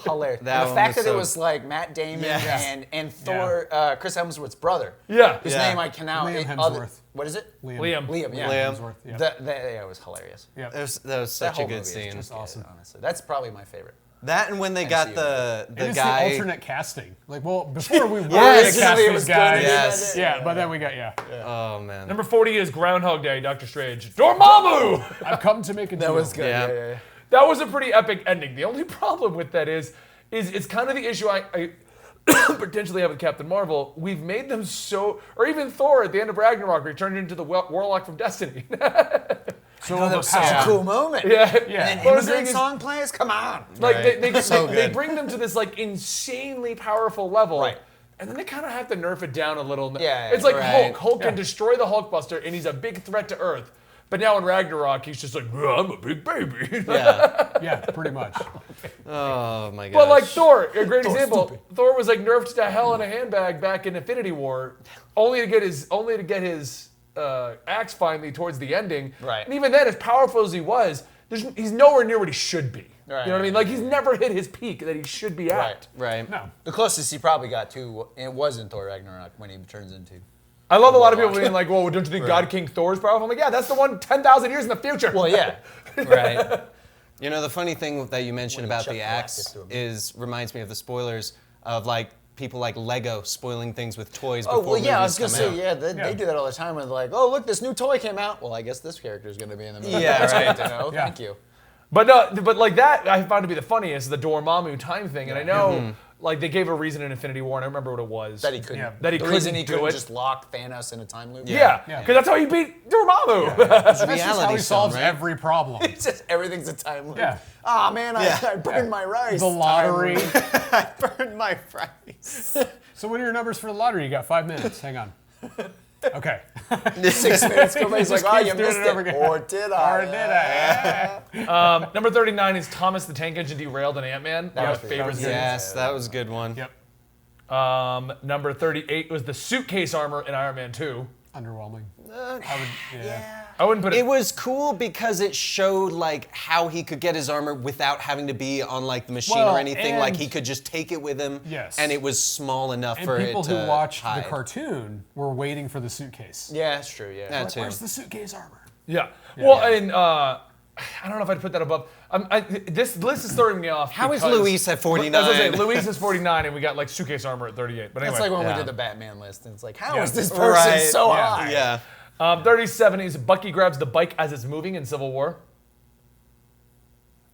hilarious. That And the one fact was that it so- was like Matt Damon Yes. and Thor, Chris Hemsworth's brother. Yeah. Whose Yeah. name I cannot. Liam other- Hemsworth. What is it? Liam. Liam. Yeah. Liam. Hemsworth, yeah. That it was hilarious. Yeah. That was That such a whole good movie is scene. just awesome. Honestly, that's probably my favorite. That and when they got MCU. the It's guy. the alternate casting. Like, well, before we wanted Yes. to cast It these was guys. good. Yes. Yeah, but then we got, Oh man. Number 40 is Groundhog Day, Doctor Strange. Dormammu! I've come to make a deal. That was good. Yeah. Yeah. That was a pretty epic ending. The only problem with that is it's kind of the issue I potentially have with Captain Marvel. We've made them so, or even Thor at the end of Ragnarok, where he turned into the Warlock from Destiny. So That was such a cool moment. yeah. Yeah. And Well, the immigrant thing is, song plays? Come on. like Right. they bring them to this like insanely powerful level. Right. And then they kind of have to nerf it down a little. Yeah, It's like right. Hulk. Hulk can destroy the Hulkbuster, and he's a big threat to Earth. But now in Ragnarok, he's just like, I'm a big baby. Yeah. Yeah, pretty much. Oh my god. But like Thor, a great example. Thor was like nerfed to hell in a handbag back in Infinity War, only to get his axe finally towards the ending. Right. And even then, as powerful as he was, he's nowhere near what he should be. Right. You know what I mean? Like he's never hit his peak that he should be at. Right. Right. No. The closest he probably got to it was in Thor Ragnarok when he turns into. I love a lot of people being like, "Well, don't you think God King Thor is powerful?" I'm like, "Yeah, that's the one 10,000 years in the future." Well, yeah. Right. You know, the funny thing that you mentioned When you about chuck the Galactus axe to him. reminds me of the spoilers of like people like Lego spoiling things with toys Oh, before well, yeah, I movies was going to come say, out. they do that all the time when they're like, oh, look, this new toy came out. Well, I guess this character is going to be in the movie. Yeah, That's right. good to know. Yeah. Thank you. But no, but like that I found to be the funniest, the Dormammu time thing. And I know like they gave a reason in Infinity War, and I remember what it was. That he couldn't. Yeah. That he the couldn't reason he do couldn't it. just lock Thanos in a time loop. Yeah, Yeah. because that's how he beat Dormammu. It's That's just reality how he stone, solves right? every problem. It's just everything's a time loop. Yeah. Ah, man, I burned my rice. The lottery. I burned my fries. So what are your numbers for the lottery? You got 5 minutes. Hang on. Okay. 6 minutes go by. He's like, Just oh, keeps you doing missed it over it. again. Or did I? Or did I? Number 39 is Thomas the Tank Engine derailed in Ant-Man. One was of my pretty favorites. good. Yes, that was a good one. Yep. Number 38 was the suitcase armor in Iron Man 2. Underwhelming. Yeah. I wouldn't put it. It was cool because it showed like how he could get his armor without having to be on like the machine Well, or anything. Like and- he could just take it with him. Yes. And it was small enough And for people it to who watched hide. the cartoon were waiting for the suitcase. Yeah, that's true. Yeah. That Like, too. where's the suitcase armor? Yeah. Well, and I don't know if I'd put that above. This list is throwing me off. How is because- Luis at 49? I was gonna say, Luis is 49, and we got like suitcase armor at 38. But anyway, That's like when Yeah. we did the Batman list, and it's like, how Yeah. is this person Right. so Yeah. high? Yeah. 37 is Bucky grabs the bike as it's moving in Civil War.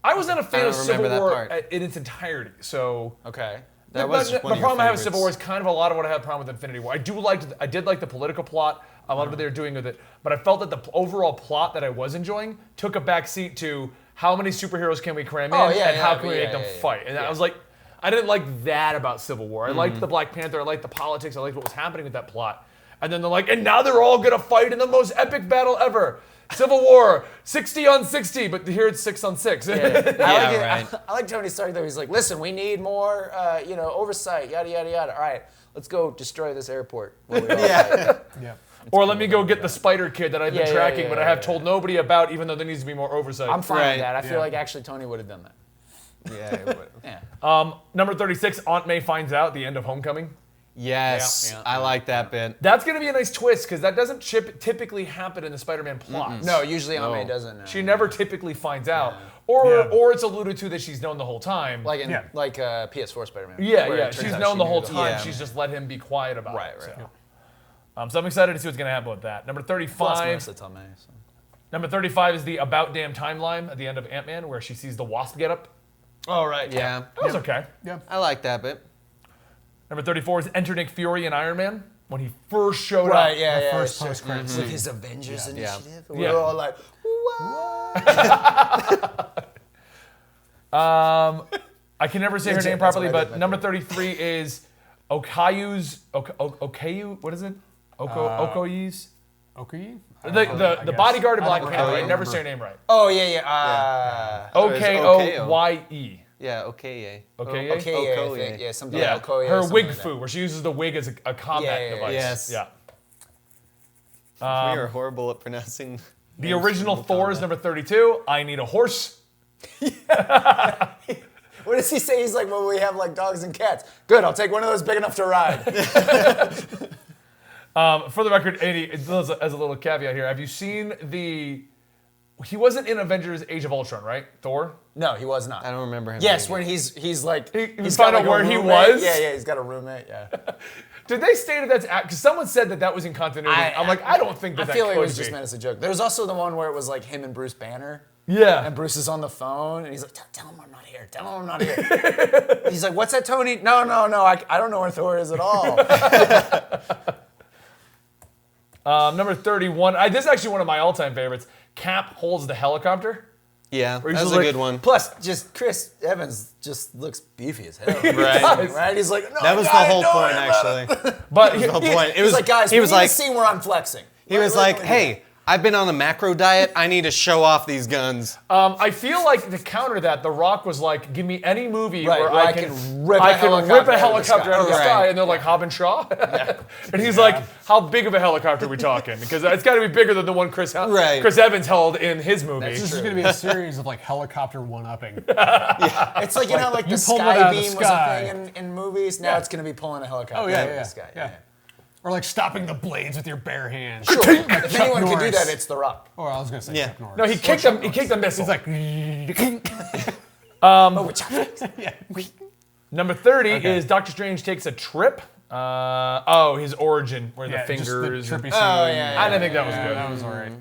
I was not a fan don't of Civil remember that War part. in its entirety, so. Okay. That was the one of your problem I have with favorites. Civil War is kind of a lot of what I have problem with Infinity War. I did like the political plot, a lot of what they were doing with it, but I felt that the overall plot that I was enjoying took a back seat to how many superheroes can we cram in Oh, yeah, and how yeah, can we yeah, make them yeah, fight. And I was like, I didn't like that about Civil War. I liked the Black Panther, I liked the politics, I liked what was happening with that plot. And then they're like, and now they're all gonna fight in the most epic battle ever. Civil War, 60 on 60, but here it's 6 on 6. I like it. right. I like Tony Stark though. He's like, listen, we need more, oversight, yada yada yada. All right, let's go destroy this airport. while we all fight." Yeah. Or let me go get the Spider Kid that I've been Yeah, yeah, tracking, yeah, but I yeah, have yeah. told nobody about, even though there needs to be more oversight. I'm fine Right, with that. I feel yeah. like actually Tony would have done that. Yeah. It would. Yeah. Number 36, Aunt May finds out the end of Homecoming. Yes. Yeah, I like that bit. That's going to be a nice twist because that doesn't typically happen in the Spider-Man plots. No, usually Aunt May No. doesn't. know. She never typically finds out, or Yeah. or it's alluded to that she's known the whole time. like in Yeah. PS4 Spider-Man. yeah, where yeah, it turns she's out known she the knew whole time. Yeah. She's just let him be quiet about Right, it. right. So I'm excited to see what's going to happen with that. Number Plus 35. Marissa Tomei. So. Number 35 is the About Damn timeline at the end of Ant-Man, where she sees the Wasp get up. Oh right. Yeah. That was okay. Yeah. I like that bit. Number 34 is Enter Nick Fury in Iron Man when he first showed Right. up. Yeah. The Yeah. first sure. post-credits With scene. his Avengers Yeah. initiative. Yeah. We're all like, what? I can never say her Legit, name that's properly, what I did but with number 33 is Okayu, what is it? Okoye's? Okay. The bodyguard of Black don't Panther. I remember. never say her name right. Oh yeah. Okoye. Yeah. Okay. Okay. Okay. Okoye. Yeah. I think, yeah. Something Yeah, like Okoye. her something wig like that. foo, where she uses the wig as a combat Yeah, device. yes. Yeah. We are horrible at pronouncing. The original Thor is number 32. I need a horse. What does he say? He's like, well, we have like dogs and cats. Good, I'll take one of those big enough to ride. For the record, Andy, as a little caveat here, have you seen the he wasn't in Avengers: Age of Ultron, right? Thor. No, he was not. I don't remember him. Yes, being- when he's like He he's found got out like where a he roommate. was? Yeah, he's got a roommate. Yeah. Did they state if that's because someone said that was in continuity? I'm like, I don't think that I feel that like could it was just be. meant as a joke. There was also the one where it was like him and Bruce Banner. Yeah. And Bruce is on the phone, and he's like, tell him I'm not here. Tell him I'm not here. He's like, what's that, Tony? No, I don't know where Thor is at all. Number 31. This is actually one of my all-time favorites. Cap holds the helicopter. Yeah, Where he's that was just a like- good one. Plus, just Chris Evans just looks beefy as hell. Right. Right? He's like, no, That was the whole point, actually. But The whole point. It He's was like, guys, he we was need like, a scene where I'm flexing. he was like, hey, I've been on a macro diet. I need to show off these guns. I feel like to counter that, The Rock was like, give me any movie Right, where where I can rip a helicopter out of the Right. sky. And they're like, Hobbs and Shaw? And he's like, how big of a helicopter are we talking? Because it's got to be bigger than the one Chris Evans held in his movie. This is going to be a series of like helicopter one-upping. It's like, you know, like you the pulled it out sky of the beam sky. was a thing in movies. Now it's going to be pulling a helicopter Oh, yeah, out of yeah, the sky. yeah. Or like stopping the blades with your bare hands. Sure. If anyone could do Norris. that, it's The Rock. Or I was going to say Yeah. Chuck Norris. No, he kicked him. He kicked a missile. He's like, yeah. Number 30 is Doctor Strange takes a trip. His origin, where Yeah, the just the fingers. trippy scene. Oh, yeah, I didn't think that was Yeah, good. that was all right.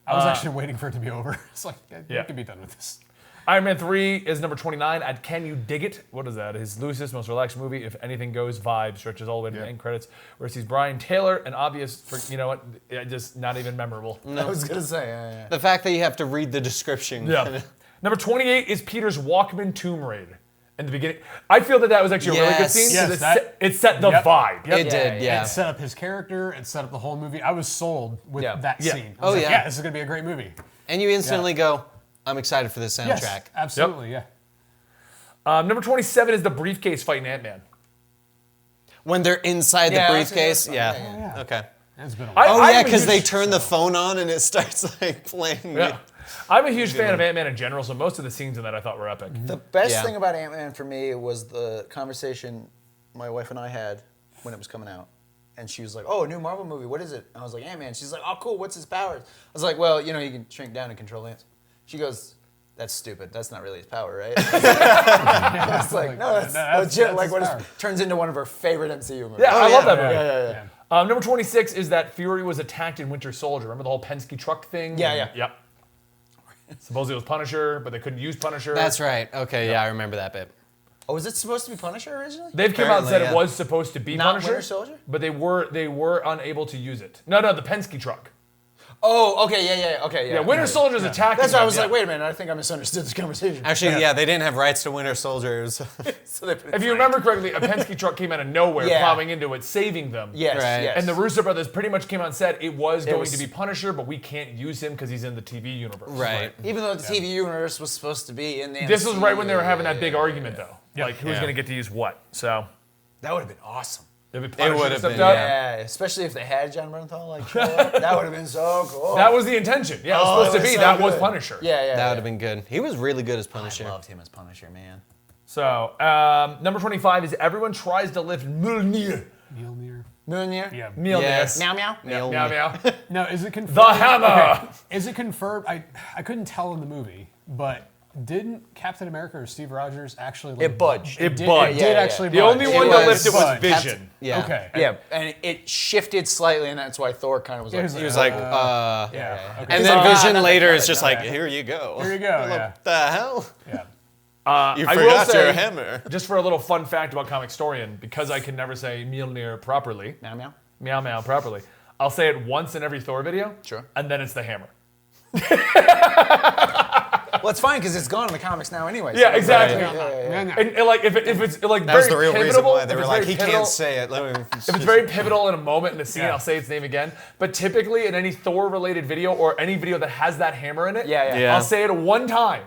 I was actually waiting for it to be over. It's like, Yeah. we can be done with this. Iron Man 3 is number 29 at Can You Dig It? What is that? His loosest, most relaxed movie. If anything goes, vibe stretches all the way to the end credits, where it sees Brian Taylor, an obvious, you know what, just not even memorable. I was going to say, yeah. The fact that you have to read the description. Yeah. Number 28 is Peter's Walkman Tomb Raid. In the beginning, I feel that was actually a really good Yes. scene. Yes, 'Cause it set the Yep. vibe. It did, yeah. It set up his character. It set up the whole movie. I was sold with Yeah. that Yeah. scene. I was Oh, like, yeah. yeah, this is going to be a great movie. And you instantly go, I'm excited for this soundtrack. Yes, absolutely, yeah. Number 27 is the briefcase fight in Ant-Man. When they're inside Yeah, the that's- briefcase, that's yeah. fine, yeah. Okay. It's been a I- while. Oh I'm yeah, a because huge- they turn the phone on and it starts like playing. Yeah. I'm a huge fan of Ant-Man in general, so most of the scenes in that I thought were epic. The best Yeah. thing about Ant-Man for me was the conversation my wife and I had when it was coming out. And she was like, oh, a new Marvel movie, what is it? I was like, Ant-Man. She's like, oh, cool, what's his powers? I was like, well, you know, you can shrink down and control ants. She goes, that's stupid. That's not really his power, right? I was like, no, that's legit. that's Like, his what power. turns into one of her favorite MCU movies. Yeah, I love that yeah. movie. Yeah. Number 26 is that Fury was attacked in Winter Soldier. Remember the whole Penske truck thing? Yeah, yeah. Yep. Supposedly it was Punisher, but they couldn't use Punisher. That's right. Okay, yeah, I remember that bit. Oh, was it supposed to be Punisher originally? They've come out and said Apparently, it yeah. was supposed to be Not Punisher, Winter Soldier? but they were unable to use it. No, the Penske truck. Oh, okay, yeah, okay, yeah. Yeah, Winter Okay. Soldier's attacking. That's why I them, was yeah. like, wait a minute, I think I misunderstood this conversation. Actually, yeah, they didn't have rights to Winter Soldier. So they put it If you remember correctly, a Penske truck came out of nowhere, Yeah. plowing into it, saving them. Yes, Right. yes. And the Russo brothers pretty much came out and said it was going was- to be Punisher, but we can't use him because he's in the TV universe. Right. Even though the TV universe was supposed to be in the This was right when they were MCU, having that big argument, though. Yeah. Like, who's Yeah. going to get to use what? So, That would have been awesome. if it Punisher would have stepped been, up, yeah. Yeah, especially if they had John Bernthal like show up. That would have been so cool. that was the intention. Yeah, it was Oh, supposed to it was be. so That was good. Punisher. Yeah. That would have been good. He was really good as Punisher. I loved him as Punisher, man. So, number 25 is everyone tries to lift Mjolnir. Mjolnir. Mjolnir? Yeah. Mjolnir. Yes. Meow meow? Meow, meow. Now, is it confirmed? The hammer. Okay, is it confirmed? I couldn't tell in the movie, but didn't Captain America or Steve Rogers actually? Like, It budged. It did, budged. It did Yeah, actually. The budge. only It one that was lifted was budge. Vision. Yeah. Okay. Yeah, and it shifted slightly, and that's why Thor kind of was like, was He was like, Yeah. Okay. and then Vision no, later no, is just no, like, no. here you go. Here you go. Yeah. What the hell? Yeah. You I will forgot say, your hammer. just for a little fun fact about Comicstorian, because I can never say Mjolnir properly, meow meow? meow meow properly, I'll say it once in every Thor video. Sure. And then it's the hammer. Well, it's fine because it's gone in the comics now anyway. Yeah, so- exactly. Yeah. And like if it's like That was very the real reason pivotal, why they if were it's like, very he pivotal- can't say it. If it's very pivotal in a moment in the scene, Yeah. I'll say its name again. But typically in any Thor-related video or any video that has that hammer in it, Yeah. Yeah. I'll say it one time,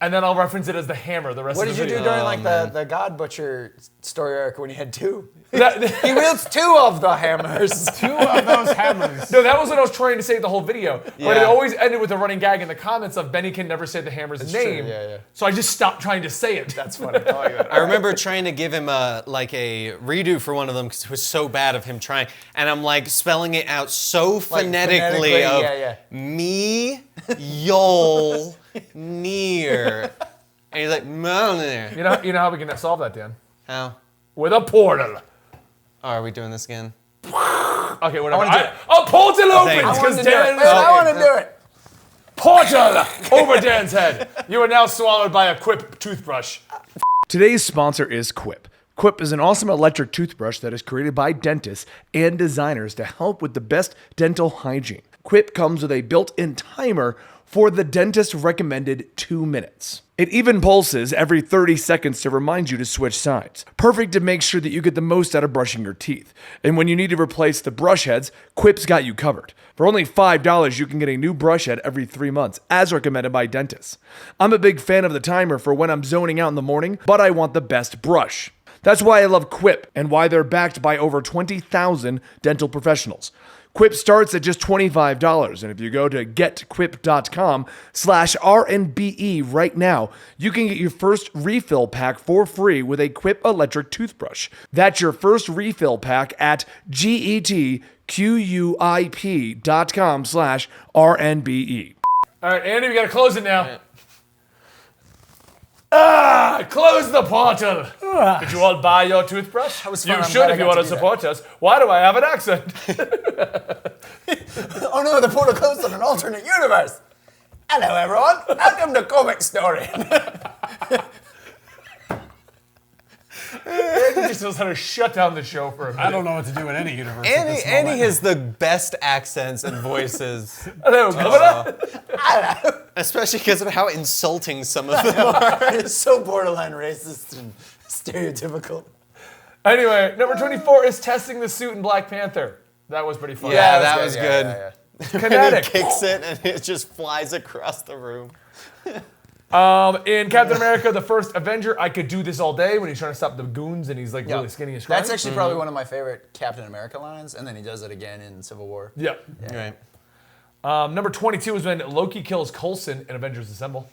and then I'll reference it as the hammer the rest What of did the you video. do during the God Butcher story arc when you had two? That- He wields two of the hammers. Two of those hammers. No, that was what I was trying to say the whole video. But it Yeah. always ended with a running gag in the comments of Benny can never say the hammer's true, name. yeah. So I just stopped trying to say it. That's funny. I like that. I remember trying to give him a redo for one of them because it was so bad of him trying, and I'm like spelling it out so phonetically of me, yol, near, and he's like, Mjolnir. You know how we can solve that, Dan? How? With a portal. Oh, are we doing this again? Okay, whatever. wanna do it. A portal opens Thanks. because I Dan want to do it. portal over Dan's head. You are now swallowed by a Quip toothbrush. Today's sponsor is Quip. Quip is an awesome electric toothbrush that is created by dentists and designers to help with the best dental hygiene. Quip comes with a built-in timer for the dentist recommended 2 minutes. It even pulses every 30 seconds to remind you to switch sides. Perfect to make sure that you get the most out of brushing your teeth. And when you need to replace the brush heads, Quip's got you covered. For only $5, you can get a new brush head every 3 months, as recommended by dentists. I'm a big fan of the timer for when I'm zoning out in the morning, but I want the best brush. That's why I love Quip and why they're backed by over 20,000 dental professionals. Quip starts at just $25, and if you go to getquip.com/RNBE right now, you can get your first refill pack for free with a Quip electric toothbrush. That's your first refill pack at getquip.com/RNBE. All right, Andy, we gotta close it now. Close the portal. Did you all buy your toothbrush? was fun. You I'm should glad I if you got want to to do support us. Why do I have an accent? Oh no, the portal closed on an alternate universe. Hello everyone, welcome to Comicstorian. Andy just knows how to shut down the show for a minute. I don't know what to do in any universe. at this Andy moment. has the best accents and voices, Hello, Governor. especially because of how insulting some of them are. It's so borderline racist and stereotypical. Anyway, number 24 is testing the suit in Black Panther. That was pretty fun. Yeah, that was good. Yeah. And he Kinetic. kicks it and it just flies across the room. In Captain America, the first Avenger, I could do this all day when he's trying to stop the goons and he's like really skinny and scrawny. That's actually probably one of my favorite Captain America lines, and then he does it again in Civil War. Yeah. Right. Number 22 is when Loki kills Coulson in Avengers Assemble.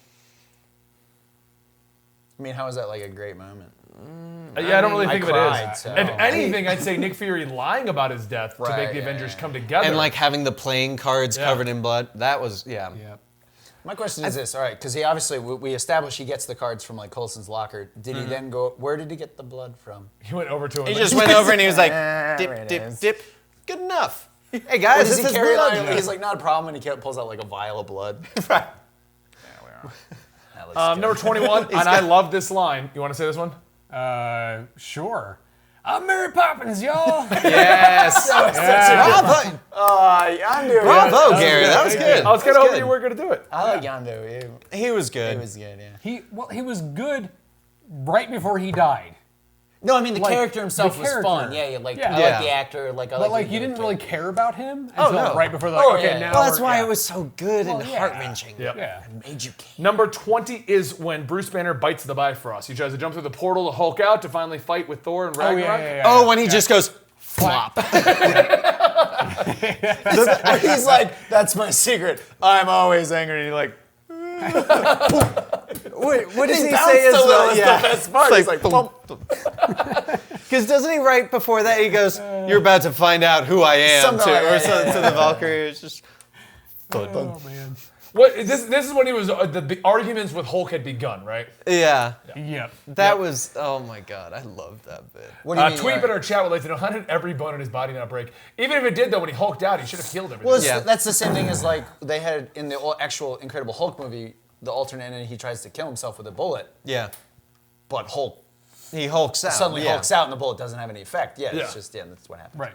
I mean, how is that like a great moment? Yeah, I don't really think of it cried, as. so- If anything, I'd say Nick Fury lying about his death to make Right, the yeah, Avengers yeah. come together. And like having the playing cards covered in blood. That was, yeah. My question is this, all right, because he obviously, we established he gets the cards from like Coulson's locker. Did he then go, where did he get the blood from? he went over to him. He just went over and he was like, There dip, it dip, is. dip. Good enough. Hey Or guys, does this he is carry blood. like, he's like, not a problem, and he pulls out like a vial of blood. Right. That looks good. Number 21, and I love this line. You want to say this one? Sure. I'm Mary Poppins, y'all. Yes. Bravo, Bravo, Gary. That was good. I was kind of That hoping good. you were going to do it. I like Yondu. He was good. He was good, yeah. He was good right before he died. No, I mean the Like, character himself the was character. fun. Yeah, like Yeah. I Yeah. like the actor. Like I But like like you didn't really care about him Oh, until no. right before the Oh, okay, yeah. now Well, that's we're- why yeah. it was so good and Well, yeah. heart-wrenching. Yep. Yeah. made you care. Number 20 is when Bruce Banner bites the Bifrost. He tries to jump through the portal to Hulk out to finally fight with Thor and Oh, yeah, Ragnarok. yeah, yeah. Oh, when he just goes, flop. He's like, that's my secret. I'm always angry. And he like, Wait, what does he bounced say a as little, well? is Yeah. the best part. It's He's like, thump, Because doesn't he right before that, he goes, you're about to find out who I am, Something to, like or that, something to the Valkyrie. It's just, Oh man. What, this is when he was the arguments with Hulk had begun, right? yeah. Yep. That was, oh my God, I loved that bit. what do you mean? Tweet in our chat would like to know, how did every bone in his body not break? Even if it did, though, when he hulked out, he should have killed everything. Well, it's- Yeah. that's the same thing as like they had in the actual Incredible Hulk movie. The alternate ending, he tries to kill himself with a bullet, Yeah. but Hulk He hulks out. suddenly yeah. hulks out, and the bullet doesn't have any effect. Yeah, Yeah. it's just that's what happened. Right.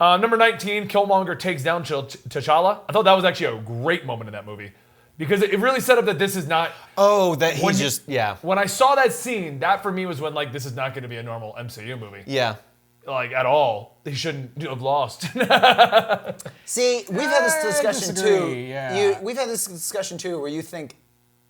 Number 19, Killmonger takes down T'Challa. I thought that was actually a great moment in that movie. Because it really set up that this is not... Oh, that he When you- just, yeah. When I saw that scene, that for me was when, like, this is not going to be a normal MCU movie. Yeah. Like, at all. They shouldn't have lost. See, we've had this I discussion too. disagree, yeah. We've had this discussion too, where you think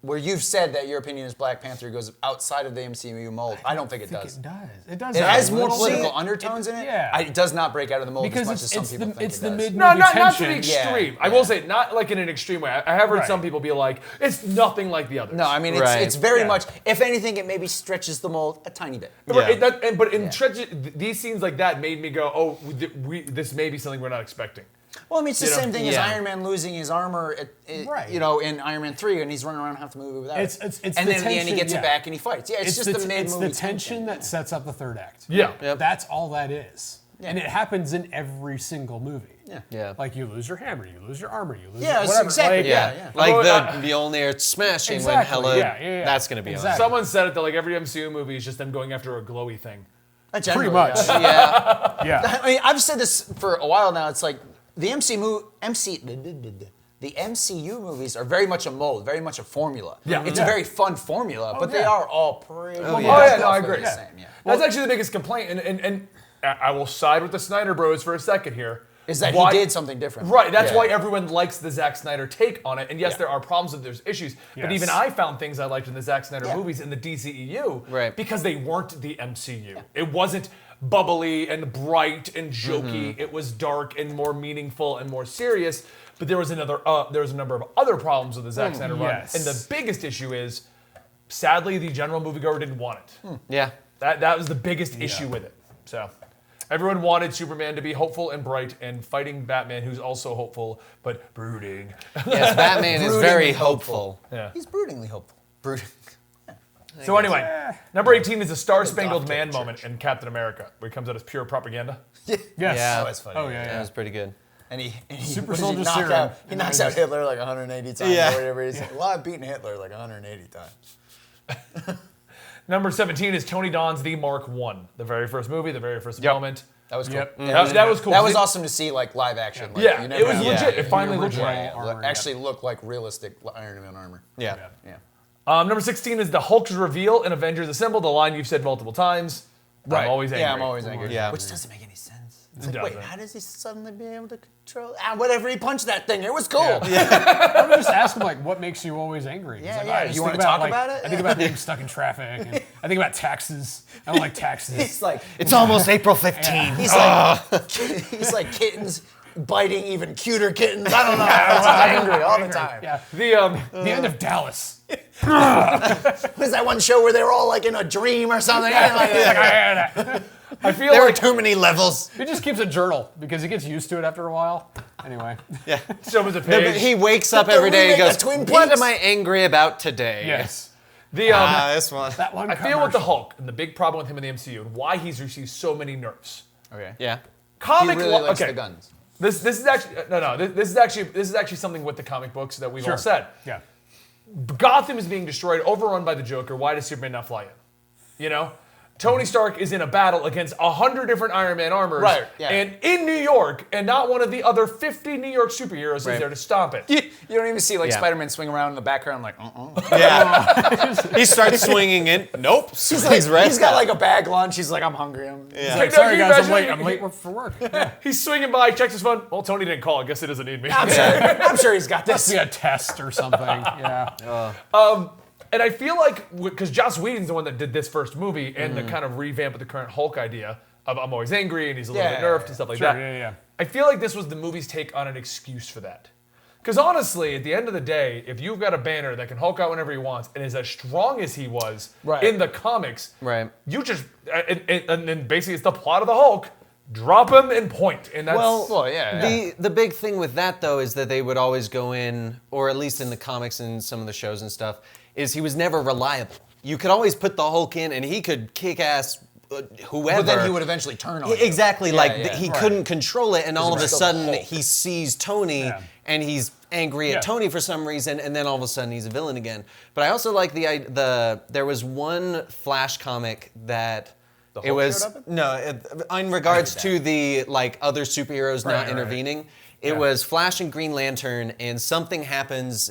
where you've said that your opinion is Black Panther goes outside of the MCU mold. I don't think it does. It does. It does. It have has a more little political bit. undertones in it. Yeah. It does not break out of the mold Because as much as some people think it's it the does. mid-movie No, not to tension. the extreme. Yeah, I will yeah. say, not like in an extreme way. I have heard Right. some people be like, it's nothing like the others. No, I mean, Right. it's very Yeah. much, if anything, it maybe stretches the mold a tiny bit. Yeah. But in these scenes like that made me go, oh, this may be something we're not expecting. Well, I mean, it's the You know, same thing as yeah. Iron Man losing his armor, Right. in Iron Man 3, and he's running around half the movie without It's it. the And then at the end, he tension, gets yeah. it back and he fights. Yeah, it's just the mid-movie It's the tension that sets up the third act. Yeah. Yep. That's all that is. And it happens in every single movie. Yeah. Like you lose your hammer, you lose your armor, you lose Yeah, your it's whatever. exactly- Like, yeah. Like Well, the Mjolnir smashing when Exactly, Hela. yeah. That's gonna be Exactly. on. Someone said it that like every MCU movie is just them going after a glowy thing. Pretty much. Yeah. Yeah. I mean, I've said this for a while now. It's like the MCU movies are very much a mold, very much a formula. Yeah. It's Yeah. a very fun formula, but they yeah. are all pretty. Oh yeah, no, I roughly agree. the same, yeah. That's actually the biggest complaint, and I will side with the Snyder Bros for a second here. Is that Why- he did something different? Right, that's Yeah. why everyone likes the Zack Snyder take on it. And yes, Yeah. there are problems and there's issues. But Yes. even I found things I liked in the Zack Snyder Yeah. movies in the DCEU Right. because they weren't the MCU. It wasn't bubbly and bright and jokey. It was dark and more meaningful and more serious. But there was a number of other problems with the Zack Snyder run. yes. And the biggest issue is, sadly, the general moviegoer didn't want it. Yeah. That was the biggest issue with it. So everyone wanted Superman to be hopeful and bright and fighting Batman, who's also hopeful but brooding. Yes, Batman is very Broodingly hopeful. Yeah. He's broodingly hopeful. So anyway, number 18 is a Star Spangled Adopted Man church. moment in Captain America, where he comes out as pure propaganda. Yes. Yeah. Oh, that's funny. Oh, yeah, That yeah. was pretty good. And he Super what does Soldier knock Serum. out? He And knocks then out Hitler like 180 times Yeah. or whatever. He's like, well, I've beaten Hitler like 180 times. Number 17 is Tony Don's The Mark I, the very first movie, the very first moment. That was cool. Yep. That was cool. That was awesome to see, like live action. Like, Yeah, you it never was have legit. that. It finally looked original right. armor, yeah. Actually looked like realistic Iron Man armor. Yeah. Yeah. Number 16 is the Hulk's reveal in Avengers Assemble, the line you've said multiple times. I'm always angry. Yeah, I'm always angry. Yeah. Which doesn't make any sense. It's It like, wait, doesn't. how does he suddenly be able to control? Whatever, he punched that thing. It was cool. I would just ask him like, what makes you always angry? He's Yeah, like, yeah. I just You think wanna talk like, about it? I think about being stuck in traffic. And I think about taxes. I don't like taxes. He's like, It's almost April 15th. he's like kittens biting even cuter kittens. I don't know. I'm angry all the time. Yeah. The The end of Dallas. Was that one show where they were all like in a dream or something? I feel There are like too many levels. He just keeps a journal because he gets used to it after a while. Anyway. Yeah. show us a page. He wakes up The every day and remake goes, of Twin what Peaks." am I angry about today? Yes. This one. That one I feel with the commercial. Hulk and the big problem with him in the MCU and why he's received so many nerfs. Okay. Yeah. He Comic really likes okay. the guns. This is actually no. This is actually something with the comic books that we've all said. Yeah. Gotham is being destroyed, overrun by the Joker. Why does Superman not fly in? You know? Tony Stark is in a battle against 100 different Iron Man armors. Right, yeah. And in New York, and not one of the other 50 New York superheroes is Right. there to stomp it. You don't even see like Yeah. Spider-Man swing around in the background like, Yeah. He starts swinging in. Nope. He's right. He's got like a bag lunch. He's like, I'm hungry. Yeah. Like, No, sorry can you guys, imagine- I'm late for work. Yeah. He's swinging by, checks his phone. Well, Tony didn't call. I guess he doesn't need me. I'm sure he's got Must this. be a test or something. Yeah. And I feel like, because Joss Whedon's the one that did this first movie and the kind of revamp of the current Hulk idea of I'm always angry and he's a little bit Yeah, nerfed yeah, and stuff like Sure, that. yeah. I feel like this was the movie's take on an excuse for that. Because honestly, at the end of the day, if you've got a banner that can Hulk out whenever he wants and is as strong as he was Right. in the comics, Right. you just, and then basically it's the plot of the Hulk, drop him and point. And that's, Well, yeah. The big thing with that though is that they would always go in, or at least in the comics and some of the shows and stuff, is he was never reliable. You could always put the Hulk in and he could kick ass whoever. But then he would eventually turn on you. Exactly, Yeah, like yeah. he couldn't control it, and all of a He's still the sudden Hulk. he sees Tony, Yeah. and he's angry at Yeah. Tony for some reason, and then all of a sudden he's a villain again. But I also like there was one Flash comic that it Hulk was showed up in regards to the like other superheroes not right. intervening. It Yeah. was Flash and Green Lantern, and something happens.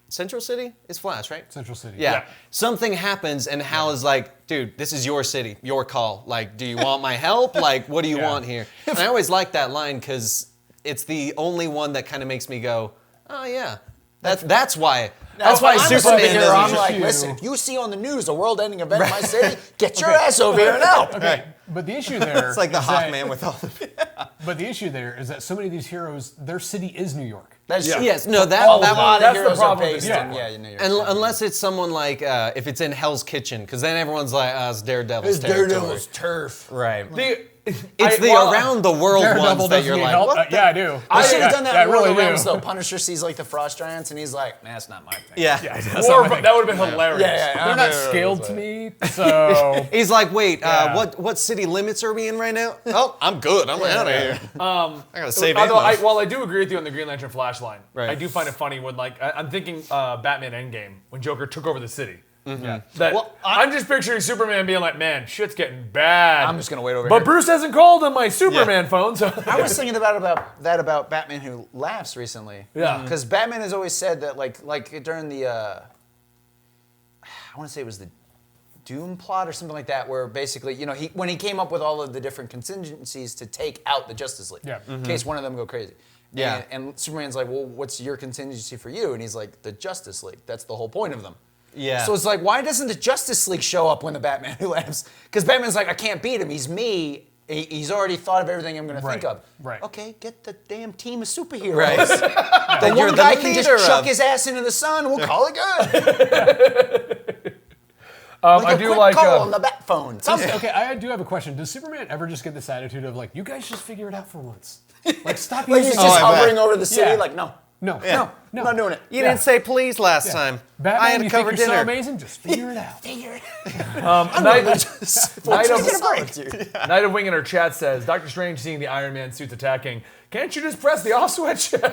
Central City is Flash, right? Central City. Yeah. Something happens, and Hal is like, dude, this is your city, your call. Like, do you want my help? Like, what do you want here? And I always like that line because it's the only one that kind of makes me go, oh, yeah. That's why That's why I'm a Superman superhero. doesn't I'm shoot like, you. listen, if you see on the news a world-ending event in my city, get your ass over here and help. Okay, but the issue there It's like the is that- Hawkman with all the. But the issue there is that so many of these heroes, their city is New York. That's Yeah. true. Yes, no, that A one. lot of that's the heroes are problem with based New in, York. New York. And City. unless it's someone like if it's in Hell's Kitchen, because then everyone's like, oh, it's Daredevil's It's territory. Daredevil's turf. Right. It's around the world Daredevil ones that doesn't you're need like, help. what? Yeah, I do. I should have done that Yeah, I in War of really the Realms, do. though. Punisher sees like the frost giants, and he's like, "Nah, that's not my thing." Yeah. Or, that would have been hilarious. They're not scaled to me, so He's like, wait, Yeah. what city limits are we in right now? Oh, I'm good. I'm out of here. I gotta save Although, ammo. while I do agree with you on the Green Lantern flash line, Right. I do find it funny when, like, I'm thinking Batman Endgame, when Joker took over the city. yeah. That Well, I'm just picturing Superman being like, man, shit's getting bad. I'm just gonna wait over But here. Bruce hasn't called on my Superman phone, so. I was thinking about Batman Who Laughs recently. Yeah. Because Batman has always said that like during the I want to say it was the Doom plot or something like that, where basically, when he came up with all of the different contingencies to take out the Justice League, Yeah. in case one of them go crazy. Yeah. And Superman's like, well, what's your contingency for you? And he's like, the Justice League. That's the whole point of them. Yeah. So it's like, why doesn't the Justice League show up when the Batman Who Laughs? Because Batman's like, I can't beat him. He's me. He's already thought of everything I'm going to think Right, of. right. Okay, get the damn team of superheroes. Right. The you're one the guy can just leader chuck of. his ass into the sun. We'll call it good. I a do quick like. call on the bat phone. Something. Okay, I do have a question. Does Superman ever just get this attitude of like, you guys just figure it out for once? Like, stop Like using he's just I bet. hovering over the city. Yeah. Like, no, No, no, no, I'm not doing it. You didn't say please last Yeah. time. Batman, I had you to cover think you're dinner. so amazing? Just figure it out. Figure it Night, out. of, Night of Wing in her chat says, Doctor Strange seeing the Iron Man suits attacking. Can't you just press the off switch? Hold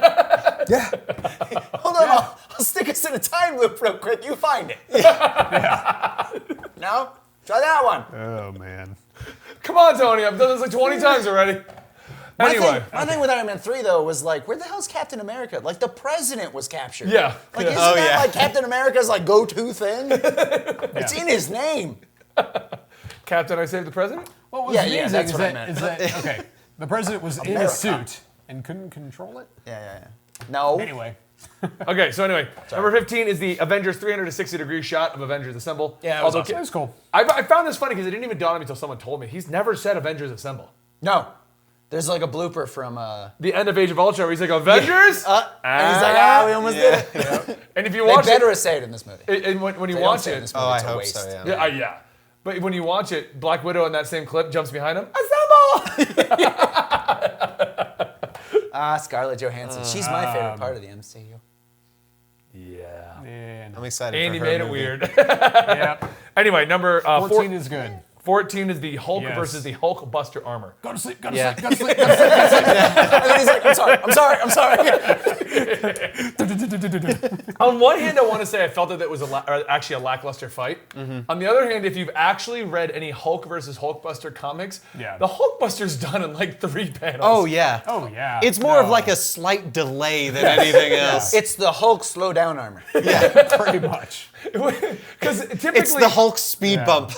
on, I'll stick us in a time loop real quick. You find it. No? Try that one. Oh man. Come on, Tony. I've done this like 20 times already. Anyway. My thing with Iron Man 3, though, was like, where the hell's Captain America? Like, the president was captured. Yeah. Like, Yeah. isn't that like Captain America's like go-to thing? It's in his name. Captain, I saved the president? What was Yeah, amazing that's is what I that, meant. is that okay? The president was in a America. suit and couldn't control it. Yeah. No. Anyway, Okay, so anyway, number 15 is the Avengers 360-degree shot of Avengers Assemble. Yeah, it was Although, awesome. that was cool. I found this funny because it didn't even dawn on me until someone told me. He's never said Avengers Assemble. No. There's like a blooper from... The end of Age of Ultron where he's like, Avengers? and he's like, we almost did it. And if you They watch better it, say it in this movie. and when you They don't watch say it in it, this movie. Oh, I It's a hope waste. so, yeah. yeah. But when you watch it, Black Widow in that same clip jumps behind him. Assemble! Scarlett Johansson. She's my favorite part of the MCU. Yeah. And I'm excited Andy for her made it movie. weird. yeah, Anyway, number 14 is good. 14 is the Hulk Yes. versus the Hulk Buster armor. Go to sleep. Go to Yeah. sleep. Go to sleep. Go to sleep. And then he's like, I'm sorry. On one hand, I want to say I felt that it was actually a lackluster fight. On the other hand, if you've actually read any Hulk versus Hulkbuster comics, Yeah. the Hulkbuster's done in like 3 panels. Oh yeah. Oh yeah. It's more of No, like a slight delay than anything else. It's the Hulk slow down armor. pretty much. Because It's the Hulk speed Yeah. bump.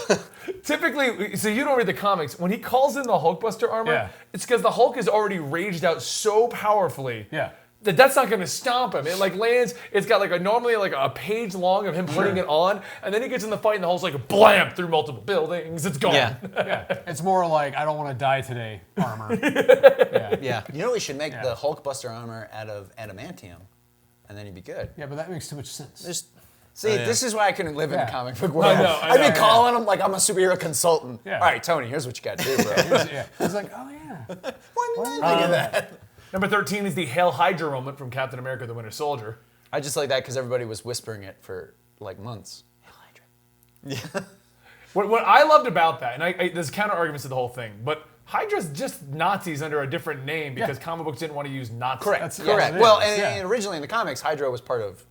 typically, so you don't read the comics. When he calls in the Hulkbuster armor, Yeah. it's because the Hulk is already raged out so powerfully. Yeah. That's not going to stop him. It like lands. It's got like normally like a page long of him putting it on, and then he gets in the fight, and the Hulk's like blam through multiple buildings. It's gone. Yeah. Yeah. It's more like I don't want to die today armor. Yeah. You know we should make Yeah. the Hulk Buster armor out of adamantium, and then he'd be good. Yeah, but that makes too much sense. See, yeah. this is why I couldn't live in Yeah. the comic book world. I know, I'd be calling him like I'm a superhero consultant. Yeah. All right, Tony, here's what you got to do, bro. Yeah. He's like, oh yeah. Why didn't I think of that? Number 13 is the Hail Hydra moment from Captain America: The Winter Soldier. I just like that because everybody was whispering it for like months. Hail Hydra. What I loved about that, and there's counter arguments to the whole thing, but Hydra's just Nazis under a different name because comic books didn't want to use Nazi. That's Correct. Yes, it Well, is, and yeah. originally in the comics, Hydra was part of.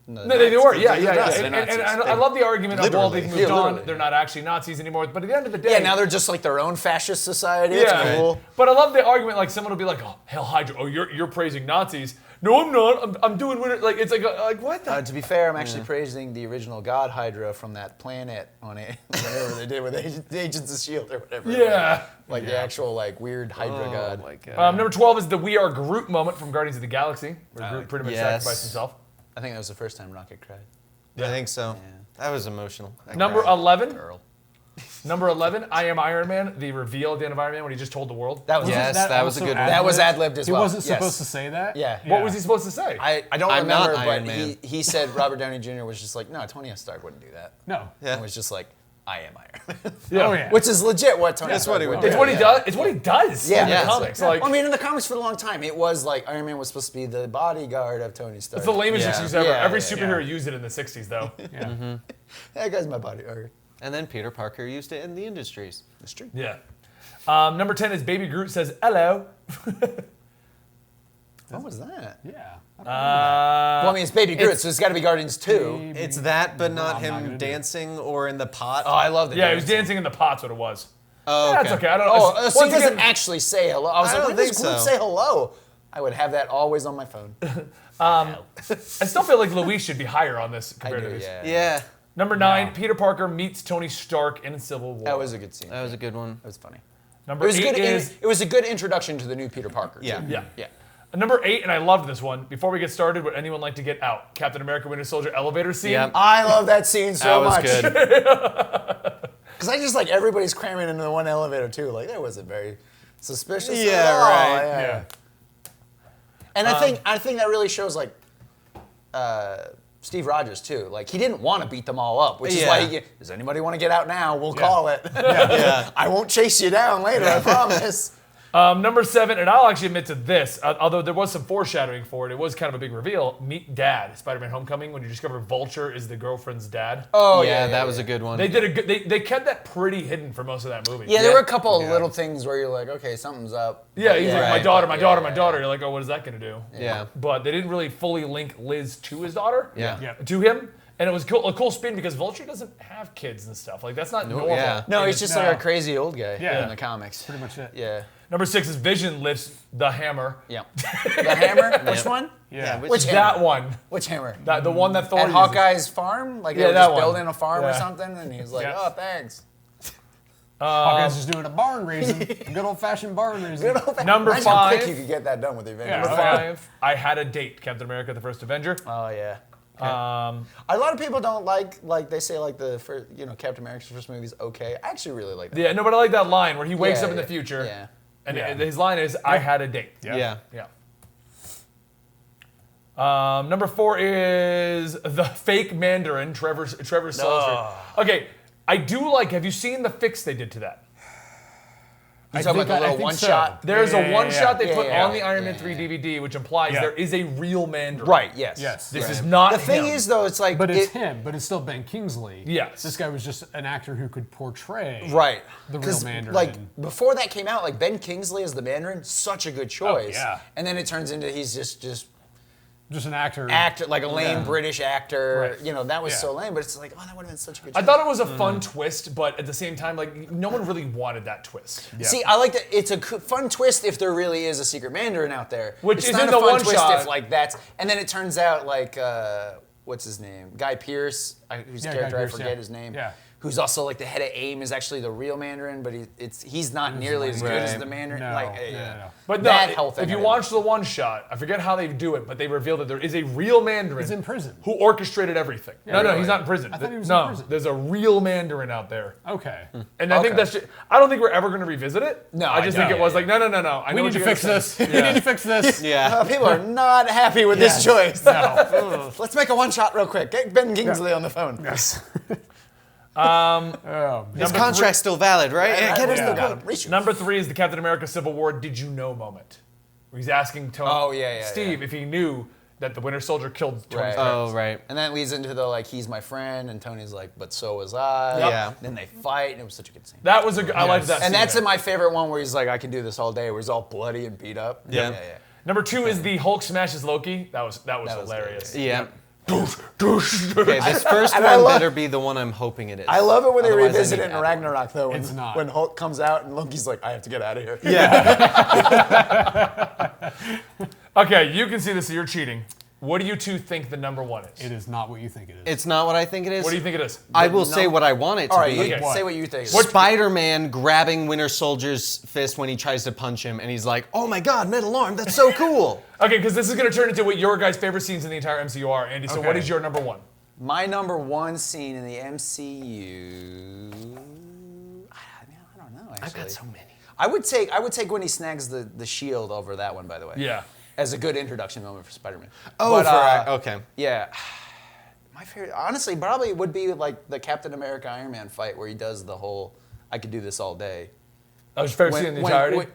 No, they were. Yeah. Nazis. And They're Nazis. I love the argument of, well, they've Literally. moved on. literally. They're not actually Nazis anymore. But at the end of the day, Yeah, now they're just like their own fascist society. It's cool. But I love the argument. Like someone will be like, "Oh, Hail Hydra! Oh, you're praising Nazis." No, I'm not. I'm doing winter. Like it's like what? The? To be fair, I'm actually praising the original God Hydra from that planet on it, whatever they did with Agents of S.H.I.E.L.D. or whatever. Yeah. Like the actual like weird Hydra god. Oh my god. Number 12 is the We Are Groot moment from Guardians of the Galaxy, where Groot pretty much yes. sacrificed himself. I think that was the first time Rocket cried. I think so. Yeah. That was emotional. I Number cried. 11. Girl. Number 11. I Am Iron Man. The reveal at the end of Iron Man when he just told the world. That was Yes, that was a also good one. That was ad-libbed? ad-libbed as He well. wasn't Yes. supposed to say that? Yeah. What was he supposed to say? I don't I'm not remember, Iron but Man. he said Robert Downey Jr. was just like, no, Tony Stark wouldn't do that. No. Yeah. It was just like, I am Iron Man. Oh, yeah. Which is legit what Tony That's Stark what he would it's do. what he does. It's what he does Yeah. in Yeah. the comics. Like, Well, I mean, in the comics for a long time, it was like Iron Man was supposed to be the bodyguard of Tony Stark. it's the lamest Yeah. excuse ever. Yeah, Every yeah, superhero used it in the 60s, though. Yeah. That guy's my bodyguard. And then Peter Parker used it in the Industries. That's true. Yeah. Number 10 is Baby Groot says, hello. What was that? Yeah. Well, I mean, it's Baby Groot, so it's got to be Guardians 2. It's that, but not I'm not gonna him do it. dancing or in the pot. Oh, I love the Yeah, he was dancing in the pot's what it was. Oh, That's okay. I don't know. Oh, so he Once doesn't again, actually say hello. I was I like, don't when does think Groot so. say hello? I would have that always on my phone. I still feel like Luis should be higher on this I compared to do, these. yeah. Yeah. Number 9, Peter Parker meets Tony Stark in Civil War. That was a good scene. That was a good one. That was funny. Number It was 8 good. is... It was a good introduction to the new Peter Parker. Yeah. Too. Yeah. Yeah. Number 8, and I loved this one. Before we get started, would anyone like to get out? Captain America Winter Soldier elevator scene? Yep. I love that scene so That was much. good. Because I just like everybody's cramming into the one elevator too. Like that wasn't very suspicious. Yeah, at all. right. Yeah. And I think that really shows like Steve Rogers too. Like he didn't want to beat them all up, which is why Yeah. does anybody want to get out now? We'll call it. Yeah. I won't chase you down later. I promise. Number 7, and I'll actually admit to this, although there was some foreshadowing for it, it was kind of a big reveal. Meet Dad, Spider-Man Homecoming, when you discover Vulture is the girlfriend's dad. Oh yeah, that was a good one. They did a good. They kept that pretty hidden for most of that movie. Yeah, there Yeah. were a couple of little things where you're like, okay, something's up. Yeah, But he's like, my right, daughter, but my daughter, yeah, my daughter. You're like, oh, what is that gonna do? Yeah. But they didn't really fully link Liz to his daughter. Yeah. Yeah. To him, and it was cool, a cool spin because Vulture doesn't have kids and stuff. Like that's not normal. yeah. No, he's just No. like a crazy old guy Yeah. in the comics. Pretty much it. Yeah. Number 6 is Vision lifts the hammer. Yeah. The hammer? Which one? Yeah. Which That hammer? one. Which hammer? The one that Thor At uses. Hawkeye's farm? Like they Yeah, were that just one. building a farm or Yeah. something, and he's like, Yeah. oh, thanks. Hawkeye's just doing a barn raising. A good old-fashioned barn raising. Number Imagine how 5. quick you could get that done with the Avengers. Number Yeah. 5. I had a date. Captain America: The First Avenger. Oh, yeah. Um, A lot of people don't like they say like the first, Captain America's first movie's okay. I actually really like that. yeah, no, but I like that line where he wakes Yeah, up in the yeah, future, Yeah. and Yeah. his line is, "I had a date." Yeah. Yeah. Number 4 is the fake Mandarin, Trevor Sulzer. Okay, I do like. Have you seen the fix they did to that? You talking about the little one shot? There's a one shot they Yeah, put yeah, on the Iron Man yeah, 3 yeah. DVD, which implies Yeah. there is a real Mandarin. Right, yes. Yes. This Right. is not The thing him. is, though, it's like. But it's him. But it's still Ben Kingsley. Yes. This guy was just an actor who could portray Right. the real Mandarin. Like, before that came out, like, Ben Kingsley as the Mandarin, such a good choice. yeah. And then it turns into he's just just an actor. like a lame British actor. Right. That was Yeah. so lame, but it's like, oh, that would have been such a good I choice. thought it was a fun twist, but at the same time, like no one really wanted that twist. See, I like that. It's a fun twist if there really is a secret Mandarin out there. Which it's is not in a the fun one twist shot. if like that's. And then it turns out like what's his name? Guy Pearce, whose Yeah, character Guy I Pearce, forget yeah. his name. Yeah. Who's also like the head of AIM is actually the real Mandarin, but he's not nearly as good as Right. the Mandarin. No, like, no. But no, that whole thing. if you I watch the one shot, I forget how they do it, but they reveal that there is a real Mandarin. He's in prison. Who orchestrated everything. No, really? he's not in prison. I thought he was no, in prison. there's a real Mandarin out there. Okay. And I think Okay. that's just, I don't think we're ever going to revisit it. No, I just I think know. it was like, no. I know We what need to you fix guys this. We need to fix this. Yeah. People are not happy with this choice. No. Let's make a one shot real quick. Get Ben Kingsley on the phone. Yes. Oh, His contract's still valid, right? Yeah, get Where's it. the gun? Reach. Number 3 is the Captain America Civil War "Did you know" moment. Where he's asking Tony, Oh, yeah, Steve if he knew that the Winter Soldier killed Tony's Right. parents. Oh, right. And that leads into the like, he's my friend, and Tony's like, but so was I. Yeah. Then they fight, and it was such a good scene. That was I liked that. And scene that's there. my favorite one where he's like, I can do this all day, where he's all bloody and beat up. Yeah. yeah. Number 2 is the Hulk smashes Loki. That was was hilarious. good, Yeah. Okay, this first And I one love- better be the one I'm hoping it is. I love it when they Otherwise, I revisit need it in to add Ragnarok, though. When, It's not. when Hulk comes out and Loki's like, I have to get out of here. Yeah. Okay, you can see this. So you're cheating. What do you two think the number one is? It is not what you think it is. It's not what I think it is. What do you think it is? I will say what I want it to All right, be. you say what you think. Spider-Man grabbing Winter Soldier's fist when he tries to punch him, and he's like, "Oh my God, metal arm! That's so cool!" Okay, because this is going to turn into what your guys' favorite scenes in the entire MCU are. Andy, so what is your number one? My number one scene in the MCU. I don't know. Actually, I've got so many. I would take when he snags the shield over that one. By the way. Yeah. As a good introduction moment for Spider-Man. Oh, But, okay. Yeah. My favorite, honestly, probably would be like the Captain America Iron Man fight where he does the whole "I could do this all day." That was your favorite scene in the entirety?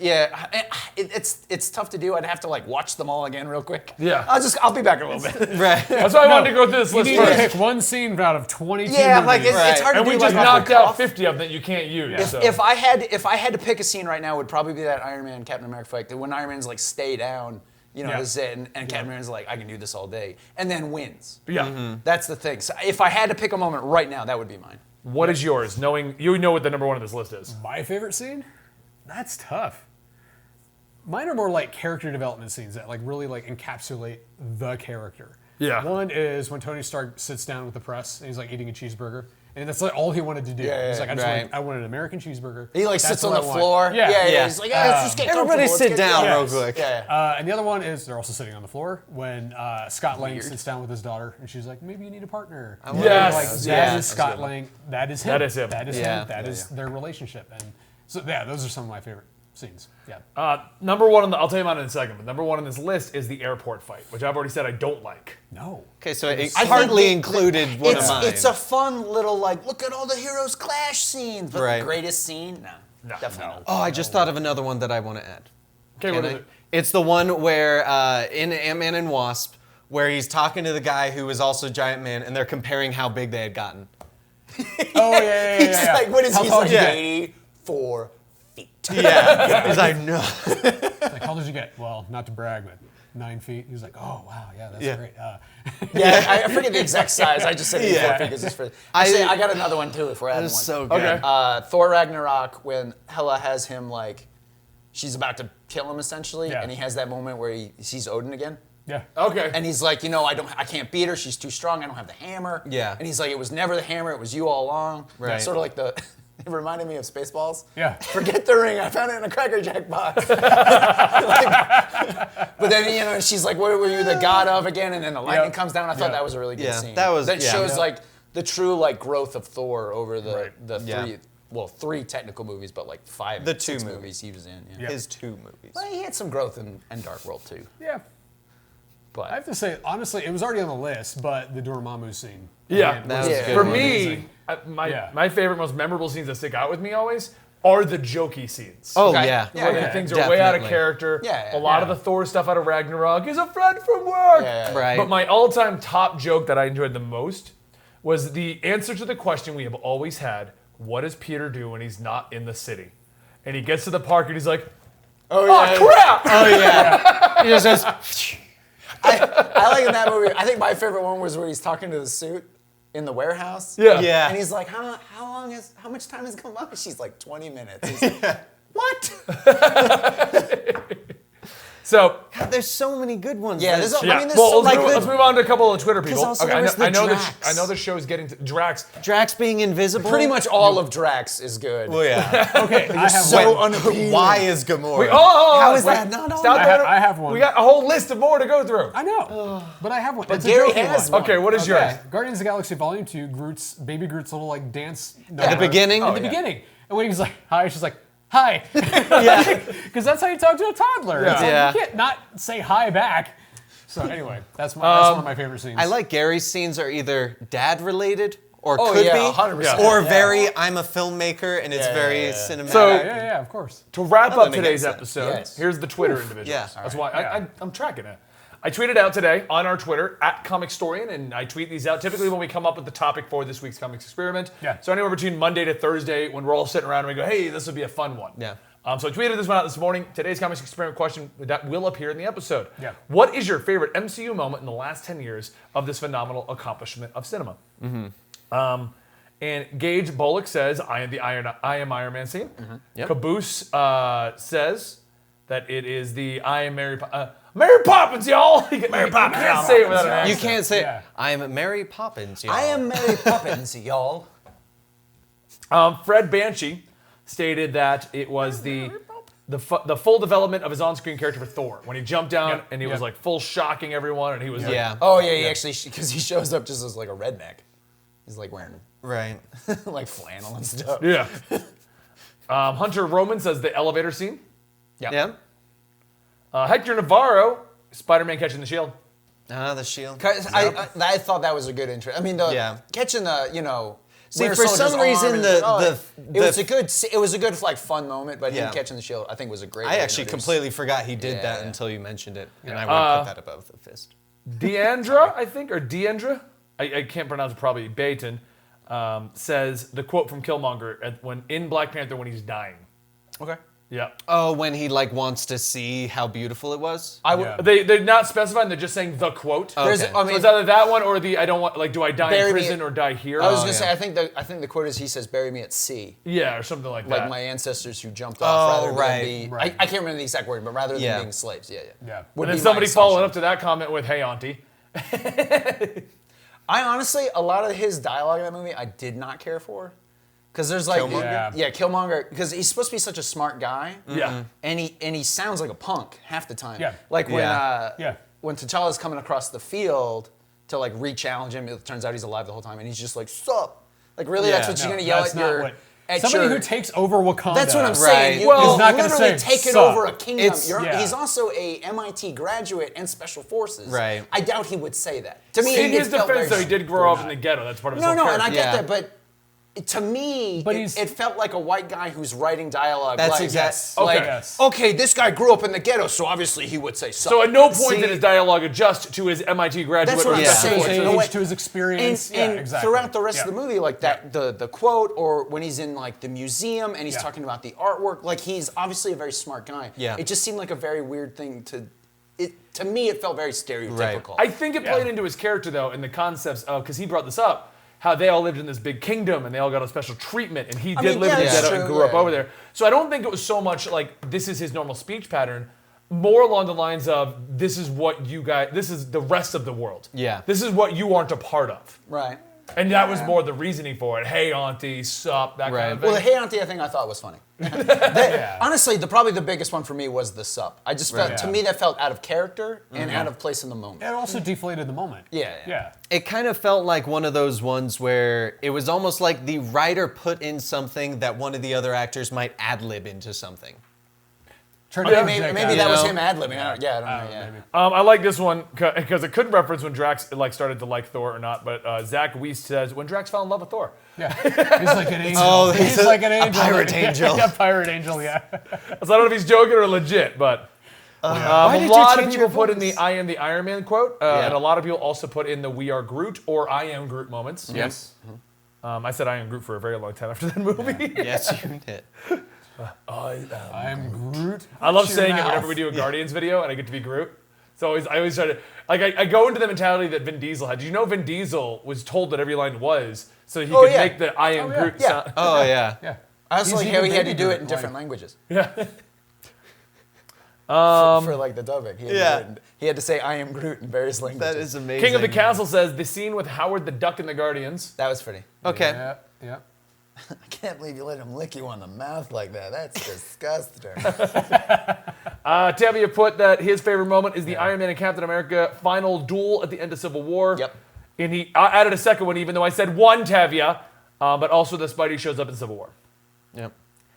It's tough to do. I'd have to like watch them all again real quick. Yeah. I'll be back in a little bit. Right. That's why I wanted to go through this You list need to first. pick one scene out of 22 Yeah, movies. like it's hard And to we do. just like, knocked off the out cuff. 50 of them that you can't use. So. If I had to pick a scene right now, it would probably be that Iron Man Captain America fight. When Iron Man's like, "Stay down," you know, Yeah. this is it, and Captain America's like, "I can do this all day," and then wins. Yeah. That's the thing. So if I had to pick a moment right now, that would be mine. What is yours? Knowing you know what the number one of this list is. My favorite scene? That's tough. Mine are more like character development scenes that like really like encapsulate the character. Yeah. One is when Tony Stark sits down with the press and he's like eating a cheeseburger. And that's like all he wanted to do. Yeah, He's like, right. I want an American cheeseburger. He like That's sits on what the I want. floor. Yeah. He's like, let's just get Everybody comfortable. sit Let's get- down yeah. real quick. Yeah. And the other one is they're also sitting on the floor when Scott Lang sits down with his daughter and she's like, maybe you need a partner. Yes. Like, Yes. that is Scott Lang. That is him. That is him. That is Yeah. him. That is their relationship. And so yeah, those are some of my favorite scenes. Yeah. Number one I'll tell you mine in a second, but number one on this list is the airport fight, which I've already said I don't like. No. Okay, so it I think partly included one of mine. It's a fun little like, look at all the heroes clash scenes, but Right. the greatest scene? No, definitely not. Oh, I just thought of another one that I want to add. Okay, Can what I? is it? It's the one where in Ant-Man and Wasp, where he's talking to the guy who was also Giant Man, and they're comparing how big they had gotten. Oh yeah. He's like, what is he? He's tall like did you get? 84 feet. Yeah. He's like, no. Like, how did you get? Well, not to brag, but 9 feet. He was like, oh wow, yeah, that's Yeah. great. Yeah, I forget the exact size. I just said 84 feet because it's for. Actually, I got another one too. If we're adding That's one. so good. Okay. Thor Ragnarok, when Hela has him like, she's about to kill him essentially, Yeah. and he has that moment where he sees Odin again. Yeah. Okay. And he's like, I can't beat her. She's too strong. I don't have the hammer. Yeah. And he's like, it was never the hammer. It was you all along. Right. Sort of like it reminded me of Spaceballs. Yeah. Forget the ring. I found it in a Cracker Jack box. But then, she's like, what were you the god of again? And then the lightning Yep. comes down. I thought Yep. that was a really good Yeah, scene. that was- That yeah. shows Yeah. like the true like growth of Thor over the Yeah. three technical movies, but like five, The two six movies. movies he was in. Yeah. Yeah. His 2 movies. Well, he had some growth in Dark World too. Yeah. But I have to say, honestly, it was already on the list, but the Dormammu scene. Yeah. again, That was was Yeah. good. For one. me, my favorite, most memorable scenes that stick out with me always are the jokey scenes. Oh, Okay. yeah. Yeah, Where yeah. things are way out of Definitely. character. Yeah, A yeah. lot of the Thor stuff out of Ragnarok is a friend from work. Yeah. Right. But my all-time top joke that I enjoyed the most was the answer to the question we have always had: what does Peter do when he's not in the city? And he gets to the park and he's like, Oh, "Oh yeah. crap!" Oh, yeah. He just says, I like in that movie. I think my favorite one was where he's talking to the suit in the warehouse. Yeah. Yeah. And he's like, how much time has come up? She's like, 20 minutes. He's like, what? So God, there's so many good ones. Yeah, There's- there's a- yeah. I mean, there's Well, so let's, many move, good- let's move on to a couple of Twitter people. also Okay, there was the I know Drax. I know the show's getting to Drax. Drax being invisible. Pretty much all of Drax is good. Well, yeah. Okay, I have so one. unappealing. Why is Gamora? How is wait, that not on stop there? there. I have one. We got a whole list of more to go through. I know, but I have one. It's Gary a jokey has one. one. Okay, what is yours? Guardians of the Galaxy Volume 2, baby Groot's little like dance. At the beginning? At the beginning. And when he was like, hi, she's like, hi. Yeah. Because that's how you talk to a toddler. It's like, Yeah. you can't not say hi back. So anyway, that's one of my favorite scenes. I like Gary's scenes are either dad related or Oh, could yeah, be, 100%. or Yeah. very I'm a filmmaker and it's Yeah, very yeah, yeah. cinematic. So- yeah, of course. To wrap that up makes today's sense. episode, Yes. here's the Twitter individuals. Yeah. That's All why I'm tracking it. I tweeted out today on our Twitter at Comicstorian, and I tweet these out typically when we come up with the topic for this week's Comics Experiment. Yeah. So anywhere between Monday to Thursday, when we're all sitting around and we go, "Hey, this would be a fun one." Yeah. So I tweeted this one out this morning. Today's Comics Experiment question that will appear in the episode. Yeah. What is your favorite MCU moment in the last 10 years of this phenomenal accomplishment of cinema? And Gage Bullock says, I am Iron Man scene. Yep. Caboose says that it is the I am Mary Poppins, y'all. Mary Poppins. You can't say it without an You accent. can't say, Yeah. I am Mary Poppins, y'all. I am Mary Poppins, y'all. Fred Banshee stated that it was the full development of his on-screen character for Thor when he jumped down Yep. and he was Yep. like full shocking everyone and he was Yeah. Oh yeah, he actually because he shows up just as like a redneck. He's like wearing Right. like flannel and stuff. yeah. Hunter Roman says the elevator scene. Yeah. Hector Navarro, Spider-Man catching the shield. The shield. 'Cause I thought that was a good intro. I mean, catching the See, Winter for Soldier's some reason, arm and- the it was a good like fun moment, but him Yeah. catching the shield I think was a great. I way to actually introduce- completely forgot he did that Yeah. until you mentioned it, and I would put that above the fist. Deandra, I think, or Deandra, I can't pronounce it, probably Baton, says the quote from Killmonger when in Black Panther when he's dying. Okay. Yeah. Oh, when he like wants to see how beautiful it was. I would. Yeah. They're not specifying, they're just saying the quote. Oh. There's, Okay. I So mean, it's either that one or the I don't want, like, do I die in Bury me prison at- or die here? I was gonna yeah. say I think the quote is he says bury me at sea, Yeah, or something like that. like my ancestors who jumped off rather right, than be. right. I can't remember the exact word, but rather than Yeah. being slaves. Yeah. Yeah. Would And then be my somebody followed assumption. up to that comment with, hey, auntie. I honestly, a lot of his dialogue in that movie, I did not care for, because there's like, Killmonger? yeah, Killmonger, because he's supposed to be such a smart guy, Yeah. and he sounds like a punk half the time. Yeah. Like when Yeah. when T'Challa's coming across the field to like re-challenge him, it turns out he's alive the whole time, and he's just like, "Sup?" Like really, Yeah. that's what you're No, gonna yell that's at not your. what- At Somebody your, who takes over Wakanda. That's what I'm Right. saying. You, Well, he's he's not gonna literally say, taken "Sup." over a kingdom. It's- yeah. He's also a MIT graduate and special forces. Right. I doubt he would say that. To me, In it his felt defense, though, very he did grow up in the ghetto. That's part of his No, whole no, and I character. get Yeah. that, but to me, But it felt like a white guy who's writing dialogue. That's like, exact- Okay. Like, Yes. okay, this guy grew up in the ghetto, so obviously he would say something. So at no point See- did his dialogue adjust to his MIT graduate That's or what I'm his Yeah. special saying. To his forces. No, age, wait. to his experience. and yeah, exactly. throughout the rest Yeah. of the movie, like that, the quote, or when he's in like the museum and he's Yeah. talking about the artwork, like he's obviously a very smart guy. Yeah. It just seemed like a very weird thing to. To me, it felt very stereotypical. I think it played into his character, though, and the concepts of, because he brought this up, how they all lived in this big kingdom and they all got a special treatment, and he did mean, live yeah, in the that's ghetto and true, grew up yeah. over there. So I don't think it was so much like this is his normal speech pattern, more along the lines of this is what you guys, this is the rest of the world. Yeah. This is what you aren't a part of. Right. And that was more the reasoning for it. Hey, auntie, sup, that kind Right. of thing. Well, the Hey Auntie thing I thought was funny. Honestly, probably the biggest one for me was the sup. I just felt, Right. to me, that felt out of character and out of place in the moment. It also deflated the moment. Yeah. Yeah. It kind of felt like one of those ones where it was almost like the writer put in something that one of the other actors might ad-lib into something. Turned Yeah, out Maybe, Jack maybe out. that was know? him ad-libbing. I don't know. Yeah. Maybe. I like this one because it couldn't reference when Drax like started to like Thor or not. But Zach Weiss says when Drax fell in love with Thor. Yeah. He's like an angel. Oh, he's he's like an angel. pirate angel. Yeah, pirate angel, yeah. So I don't know if he's joking or legit, but Why a did you lot of change people your put in voice? the "I am the Iron Man" quote, Yeah. and a lot of people also put in the "We are Groot" or "I am Groot" moments. Yes. I said "I am Groot" for a very long time after that movie. Yes, you did. I am Groot. I love Watch your saying it mouth. whenever we do a Guardians video and I get to be Groot. So I always try to I go into the mentality that Vin Diesel had. Did you know Vin Diesel was told that every line was so he could yeah. make the "I am Groot" Yeah. sound? Oh, yeah. Yeah. I also He's like how even he had to baby do it Groot, in different like- languages. Yeah. For like the dubbing. He had, Yeah. to do it he had to say I am Groot in various languages. That is amazing. King of the Castle says the scene with Howard the Duck in the Guardians. That was pretty. Okay. Yeah. Yeah. I can't believe you let him lick you on the mouth like that. That's disgusting. Tavia put that his favorite moment is the Iron Man and Captain America final duel at the end of Civil War. Yep. And he added a second one, even though I said one, Tavia, but also the Spidey shows up in Civil War. Yep.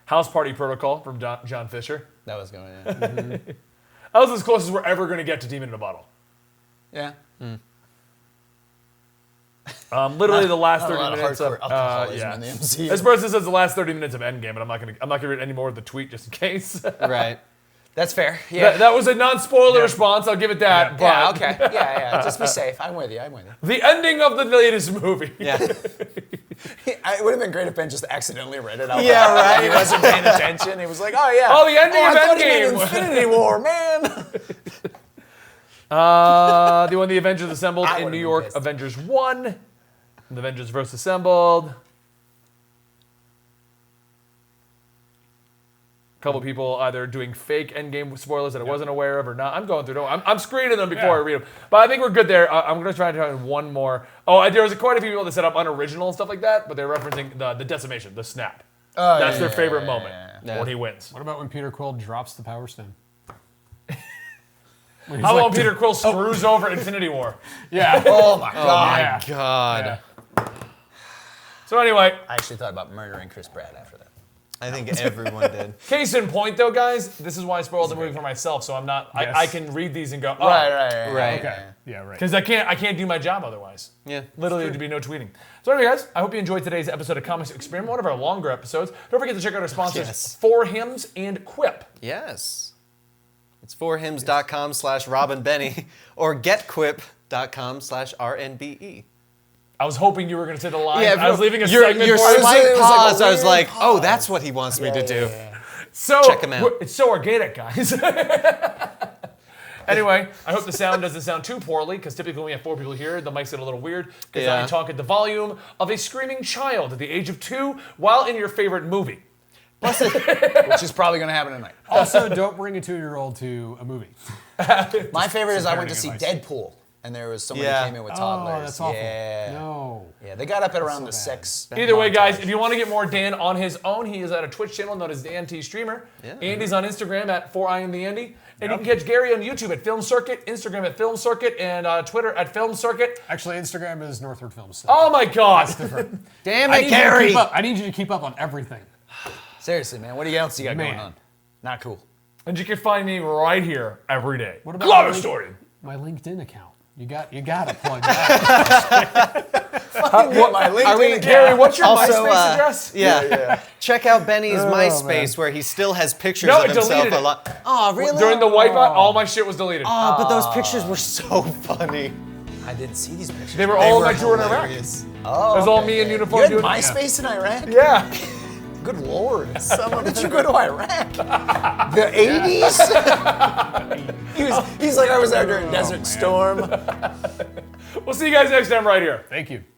House Party Protocol from John Fisher. That was going. That was as close as we're ever going to get to Demon in a Bottle. Yeah. Literally the last Not a 30 lot of minutes of hardcore alcoholism yeah. in the MCU. This person says the last 30 minutes of Endgame, but I'm not gonna read any more of the tweet just in case. Right. That's fair. Yeah. that was a non-spoiler response. I'll give it that. Yeah. But Okay. Yeah. Just be safe. I'm with you. the ending of the latest movie. Yeah. It would have been great if Ben just accidentally read it out. Yeah, loud. right. He wasn't paying attention. He was like, "Oh yeah. Oh, the ending of I thought he meant Endgame." Infinity War, man." When the Avengers assembled I in would've New been York, pissed. Avengers 1. The Avengers vs. Assembled. couple people either doing fake Endgame spoilers that I wasn't aware of or not. I'm going through them. I'm screening them before I read them. But I think we're good there. I'm going to try to find one more. Oh, there was quite a few people that set up unoriginal and stuff like that, but they're referencing the decimation, the snap. That's their favorite moment when he wins. What about when Peter Quill drops the Power Stone? How about Peter Quill screws over Infinity War? Yeah. Oh my god. God. Yeah. So anyway, I actually thought about murdering Chris Pratt after that. I think everyone did. case in point, though, guys, this is why I spoiled the movie for myself. So I'm not. Yes. I can read these and go, oh, Right. Okay. Yeah, right. because I can't do my job otherwise. Yeah. Literally, there'd be no tweeting. So anyway, guys, I hope you enjoyed today's episode of Comics Experiment, one of our longer episodes. Don't forget to check out our sponsors, Yes. For Hymns and Quip. Yes. It's forhims.com/RobinBenny or getquip.com/RNBE. I was hoping you were going to say the line. Yeah, I was leaving a your segment for slight it. pause. I was like, oh, that's what he wants me to do. So Check 'em out. It's so organic, guys. Anyway, I hope the sound doesn't sound too poorly, because typically when we have 4 people here, the mics get a little weird, because I Yeah. talk at the volume of a screaming child at the age of 2 while in your favorite movie. Which is probably going to happen tonight. Also, don't bring a 2-year-old to a movie. My favorite is I went to see parenting advice. Deadpool, and there was someone Yeah. who came in with toddlers. Oh, that's awful. Yeah. No. Yeah, they got up at around the so 6. Either way, guys, if you want to get more Dan on his own, he is at a Twitch channel known as Dan T Streamer. Yeah. Andy's on Instagram at 4IamTheAndy. And you can catch Gary on YouTube at Film Circuit, Instagram at Film Circuit, and Twitter at Film Circuit. Actually, Instagram is Northward Films. So Oh my God! Damn I it, need you to Gary! keep up. I need you to keep up on everything. Seriously, man, what else you got going Man. on? Not cool. And you can find me right here every day. What about Comicstorian? my LinkedIn account? You got to plug that. My LinkedIn Gary, what's your Also, MySpace address? Yeah. Check out Benny's MySpace where he still has pictures No, of it himself deleted a it. lot. Oh, really? During the wipeout, all my shit was deleted. Oh, but those pictures were so funny. I didn't see these pictures. They were all in my drawer in Iraq. It Oh, was all me in You uniform had doing MySpace in Iraq? Yeah. Good lord. When did you go to Iraq? The 80s? He's like, I was there during Desert Storm. We'll see you guys next time right here. Thank you.